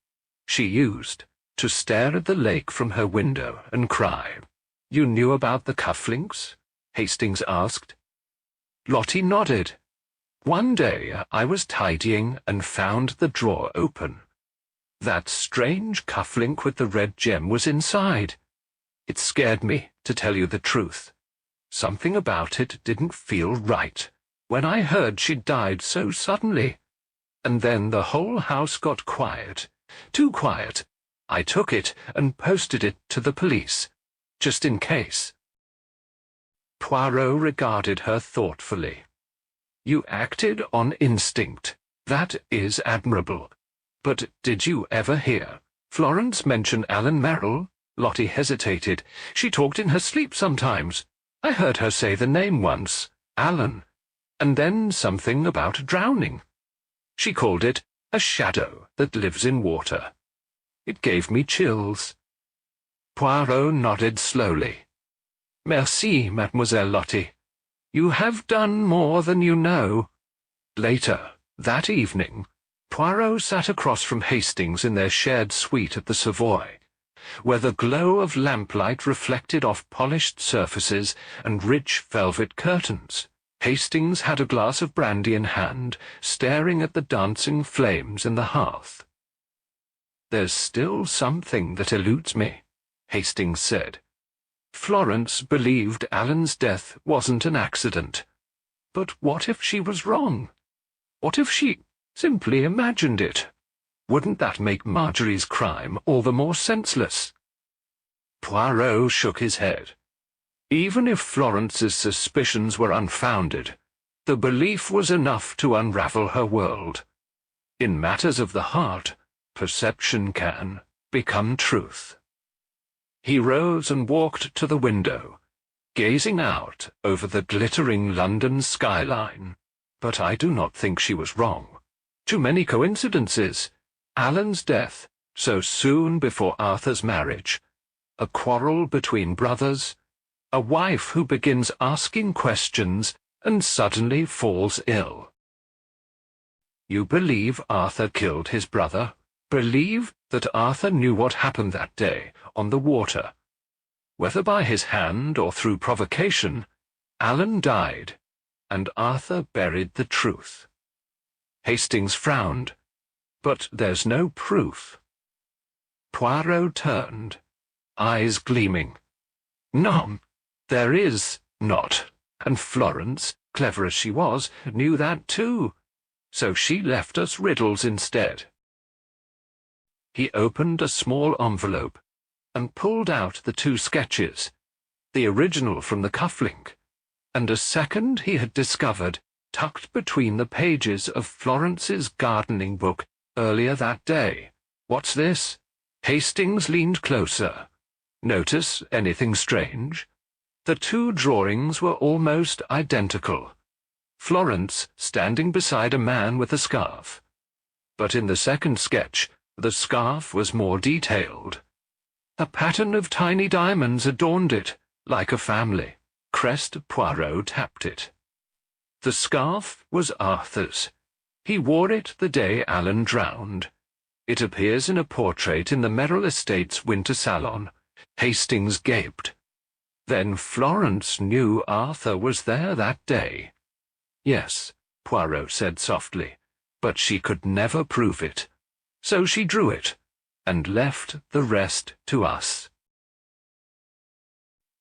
She used to stare at the lake from her window and cry. You knew about the cufflinks? Hastings asked. Lottie nodded. One day I was tidying and found the drawer open. That strange cufflink with the red gem was inside. It scared me, to tell you the truth. Something about it didn't feel right, when I heard she'd died so suddenly. And then the whole house got quiet, too quiet. I took it and posted it to the police, just in case. Poirot regarded her thoughtfully. You acted on instinct. That is admirable. But did you ever hear Florence mention Alan Merrill? Lottie hesitated. She talked in her sleep sometimes. I heard her say the name once, Alan, and then something about drowning. She called it a shadow that lives in water. It gave me chills. Poirot nodded slowly. "Merci, Mademoiselle Lottie. You have done more than you know." Later, that evening, Poirot sat across from Hastings in their shared suite at the Savoy, where the glow of lamplight reflected off polished surfaces and rich velvet curtains. Hastings had a glass of brandy in hand, staring at the dancing flames in the hearth. "There's still something that eludes me," Hastings said. "Florence believed Alan's death wasn't an accident. But what if she was wrong? What if she simply imagined it? Wouldn't that make Marjorie's crime all the more senseless?" Poirot shook his head. Even if Florence's suspicions were unfounded, the belief was enough to unravel her world. In matters of the heart, perception can become truth. He rose and walked to the window, gazing out over the glittering London skyline. But I do not think she was wrong. Too many coincidences. Alan's death, so soon before Arthur's marriage, a quarrel between brothers, a wife who begins asking questions and suddenly falls ill. You believe Arthur killed his brother? Believe that Arthur knew what happened that day on the water. Whether by his hand or through provocation, Alan died, and Arthur buried the truth. Hastings frowned. But there's no proof. Poirot turned, eyes gleaming. "No, there is not, and Florence, clever as she was, knew that too. So she left us riddles instead." He opened a small envelope and pulled out the 2 sketches, the original from the cufflink, and a second he had discovered tucked between the pages of Florence's gardening book earlier that day. "What's this?" Hastings leaned closer. "Notice anything strange?" The 2 drawings were almost identical. Florence standing beside a man with a scarf. But in the second sketch, the scarf was more detailed. A pattern of tiny diamonds adorned it, like a family. Crest Poirot tapped it. The scarf was Arthur's. He wore it the day Alan drowned. It appears in a portrait in the Merrill Estate's winter salon. Hastings gaped. Then Florence knew Arthur was there that day. "Yes," Poirot said softly, "but she could never prove it. So she drew it, and left the rest to us."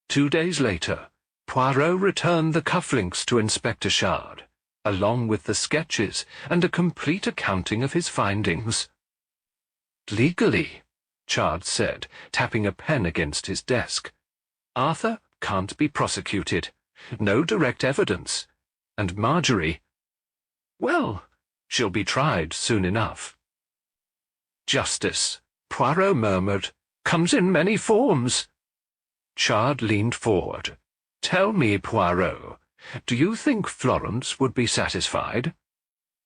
2 days later, Poirot returned the cufflinks to Inspector Chard, along with the sketches and a complete accounting of his findings. "Legally," Chard said, tapping a pen against his desk, "Arthur can't be prosecuted. No direct evidence. And Marjorie, well, she'll be tried soon enough." "Justice," Poirot murmured, "comes in many forms." Chard leaned forward. "Tell me, Poirot, do you think Florence would be satisfied?"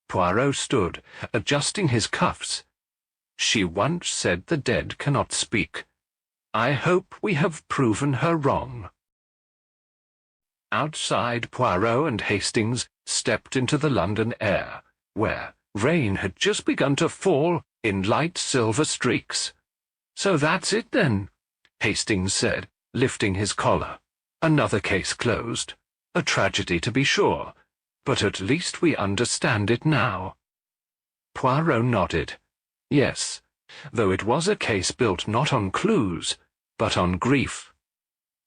Poirot stood, adjusting his cuffs. "She once said the dead cannot speak. I hope we have proven her wrong." Outside, Poirot and Hastings stepped into the London air, where rain had just begun to fall in light silver streaks. "So that's it, then," Hastings said, lifting his collar. "Another case closed. A tragedy, to be sure, but at least we understand it now." Poirot nodded. Yes, though it was a case built not on clues, but on grief.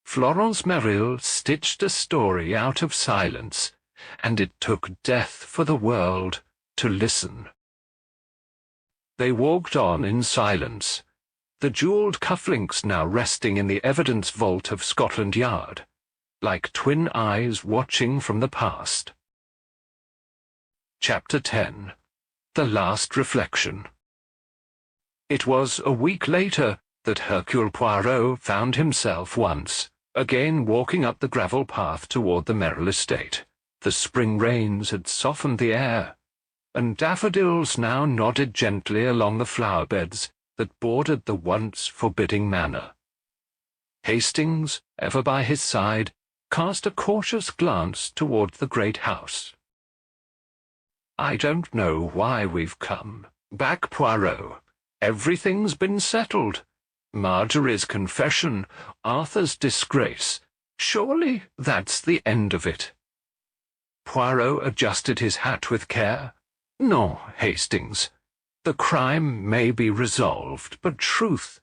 Florence Merrill stitched a story out of silence, and it took death for the world to listen. They walked on in silence, the jewelled cufflinks now resting in the evidence vault of Scotland Yard, like twin eyes watching from the past. Chapter 10. The Last Reflection. It was a week later that Hercule Poirot found himself once again walking up the gravel path toward the Merrill estate. The spring rains had softened the air, and daffodils now nodded gently along the flower beds that bordered the once forbidding manor. Hastings, ever by his side, cast a cautious glance toward the great house. "I don't know why we've come back, Poirot. Everything's been settled. Marjorie's confession, Arthur's disgrace. Surely that's the end of it." Poirot adjusted his hat with care. "No, Hastings. The crime may be resolved, but truth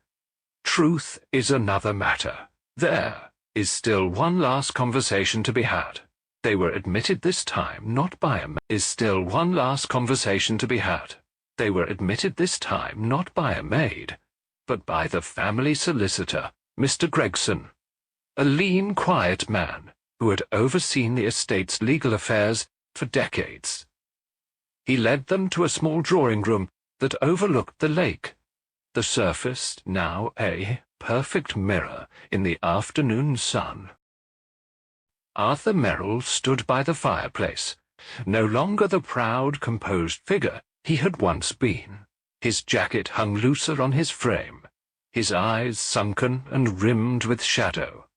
is another matter. There is still one last conversation to be had. They were admitted this time not by a is still one last conversation to be had. They were admitted this time not by a maid, but by the family solicitor, Mr. Gregson, a lean, quiet man who had overseen the estate's legal affairs for decades. He led them to a small drawing-room that overlooked the lake, the surface now a perfect mirror in the afternoon sun. Arthur Merrill stood by the fireplace, no longer the proud, composed figure he had once been. His jacket hung looser on his frame, his eyes sunken and rimmed with shadow.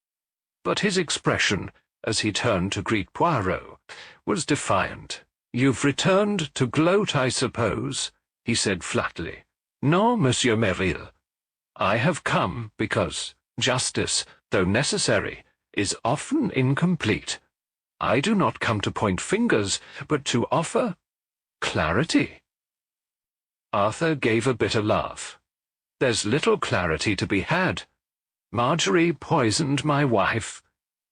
But his expression, as he turned to greet Poirot, was defiant. "You've returned to gloat, I suppose," he said flatly. "No, Monsieur Merrill. I have come because justice, though necessary, is often incomplete. I do not come to point fingers, but to offer clarity." Arthur gave a bitter laugh. "There's little clarity to be had. Marjorie poisoned my wife.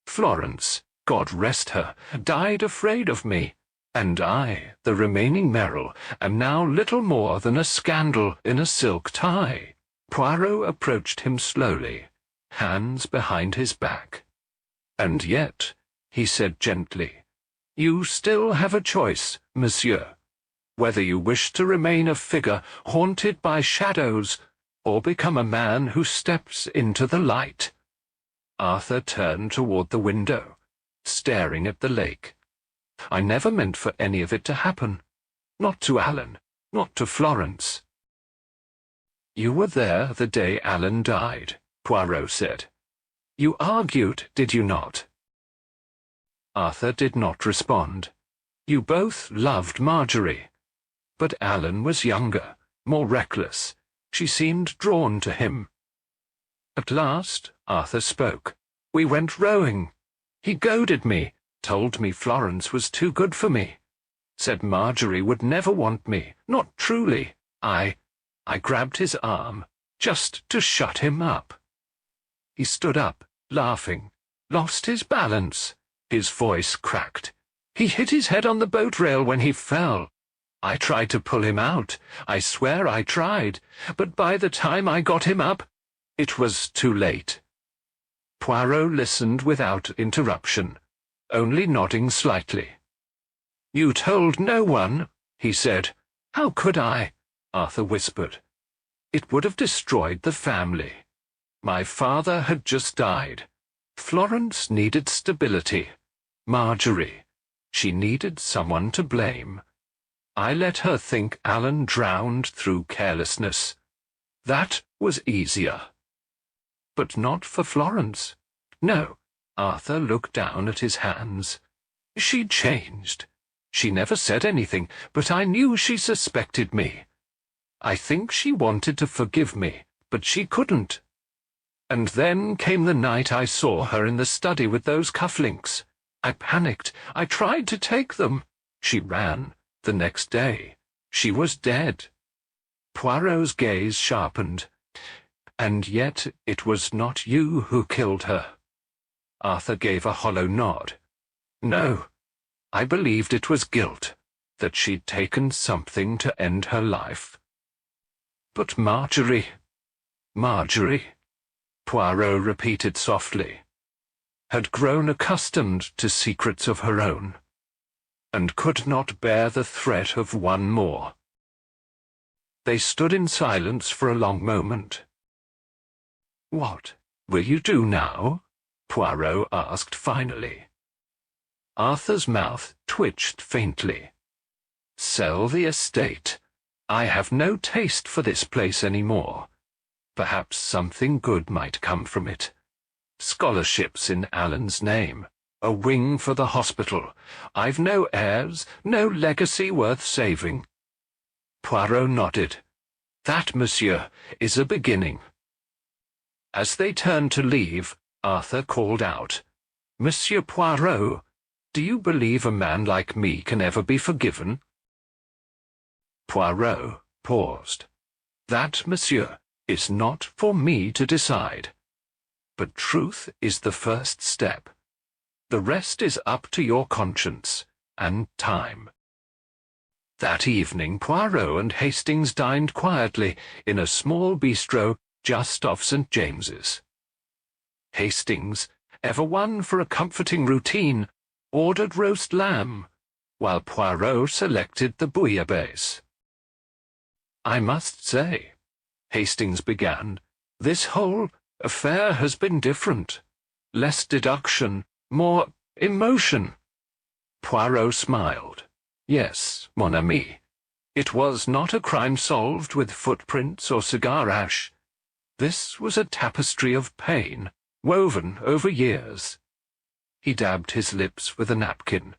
Florence, God rest her, died afraid of me. And I, the remaining Merrill, am now little more than a scandal in a silk tie." Poirot approached him slowly, hands behind his back. "And yet," he said gently, "you still have a choice, monsieur, whether you wish to remain a figure haunted by shadows or become a man who steps into the light." Arthur turned toward the window, staring at the lake. "I never meant for any of it to happen. Not to Alan, not to Florence." "You were there the day Alan died," Poirot said. "You argued, did you not?" Arthur did not respond. "You both loved Marjorie. But Alan was younger, more reckless. She seemed drawn to him. At last Arthur spoke. We went rowing. He goaded me, told me Florence was too good for me. Said Marjorie would never want me, not truly. I grabbed his arm, just to shut him up. He stood up, laughing, lost his balance. His voice cracked. He hit his head on the boat rail when he fell. I tried to pull him out. I swear I tried. But by the time I got him up, it was too late." Poirot listened without interruption, only nodding slightly. "You told no one," he said. "How could I?" Arthur whispered. "It would have destroyed the family. My father had just died. Florence needed stability. Marjorie, she needed someone to blame. I let her think Alan drowned through carelessness. That was easier. But not for Florence. No." Arthur looked down at his hands. "She changed. She never said anything, but I knew she suspected me. I think she wanted to forgive me, but she couldn't. And then came the night I saw her in the study with those cufflinks. I panicked. I tried to take them. She ran. The next day, she was dead." Poirot's gaze sharpened. "And yet it was not you who killed her." Arthur gave a hollow nod. "No, I believed it was guilt, that she'd taken something to end her life. But Marjorie, Poirot repeated softly, had grown accustomed to secrets of her own, and could not bear the threat of one more." They stood in silence for a long moment. "What will you do now?" Poirot asked finally. Arthur's mouth twitched faintly. "Sell the estate. I have no taste for this place any more. Perhaps something good might come from it. scholarships in Alan's name, a wing for the hospital. I've no heirs, no legacy worth saving." Poirot nodded. "That, monsieur, is a beginning." As they turned to leave, Arthur called out, "Monsieur Poirot, do you believe a man like me can ever be forgiven?" Poirot paused. "That, monsieur, is not for me to decide. But truth is the first step. The rest is up to your conscience and time." That evening Poirot and Hastings dined quietly in a small bistro just off St. James's. Hastings, ever one for a comforting routine, ordered roast lamb, while Poirot selected the bouillabaisse. "I must say," Hastings began, "this whole affair has been different. Less deduction, more emotion." Poirot smiled. "Yes, mon ami. It was not a crime solved with footprints or cigar ash. This was a tapestry of pain, woven over years." He dabbed his lips with a napkin.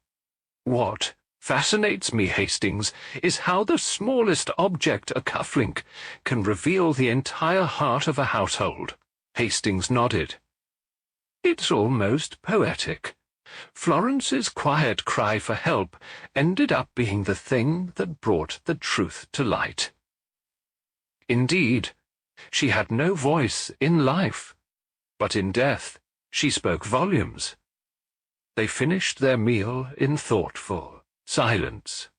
"What fascinates me, Hastings, is how the smallest object, a cufflink, can reveal the entire heart of a household." Hastings nodded. "It's almost poetic. Florence's quiet cry for help ended up being the thing that brought the truth to light. Indeed, she had no voice in life, but in death she spoke volumes." They finished their meal in thoughtful silence.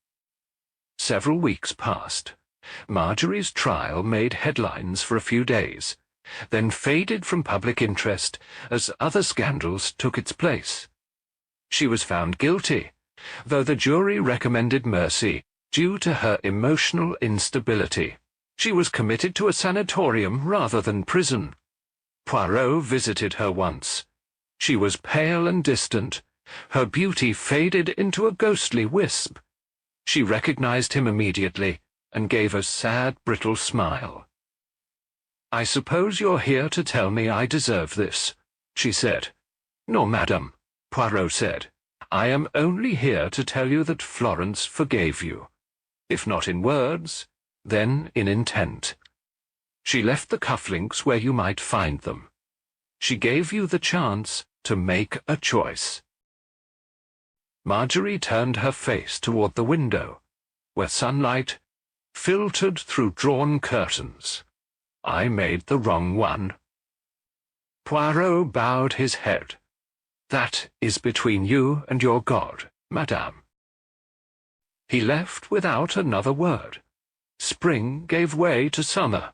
Several weeks passed. Marjorie's trial made headlines for a few days, then faded from public interest as other scandals took its place. She was found guilty, though the jury recommended mercy due to her emotional instability. She was committed to a sanatorium rather than prison. Poirot visited her once. She was pale and distant. Her beauty faded into a ghostly wisp. She recognized him immediately and gave a sad, brittle smile. "I suppose you're here to tell me I deserve this," she said. "No, madam," Poirot said. "I am only here to tell you that Florence forgave you. If not in words, then in intent. She left the cufflinks where you might find them. She gave you the chance to make a choice." Marjorie turned her face toward the window, where sunlight filtered through drawn curtains. "I made the wrong one." Poirot bowed his head. "That is between you and your God, madame." He left without another word. Spring gave way to summer.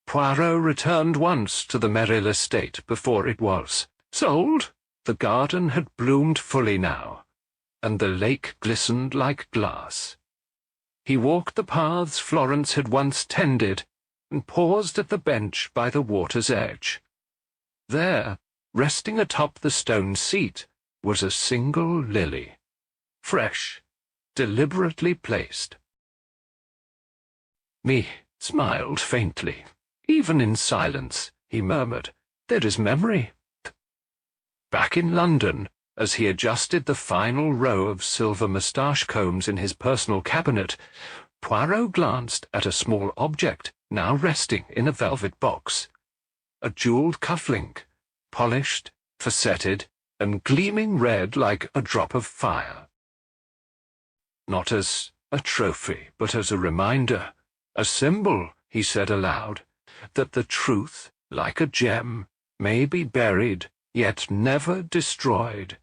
Poirot returned once to the Merrill estate before it was sold. The garden had bloomed fully now, and the lake glistened like glass. He walked the paths Florence had once tended, and paused at the bench by the water's edge. There, resting atop the stone seat, was a single lily, fresh, deliberately placed. Me smiled faintly. "Even in silence," he murmured, "there is memory." Back in London, as he adjusted the final row of silver moustache combs in his personal cabinet, Poirot glanced at a small object now resting in a velvet box. A jeweled cufflink, polished, facetted, and gleaming red like a drop of fire. "Not as a trophy, but as a reminder, a symbol," he said aloud, "that the truth, like a gem, may be buried, yet never destroyed."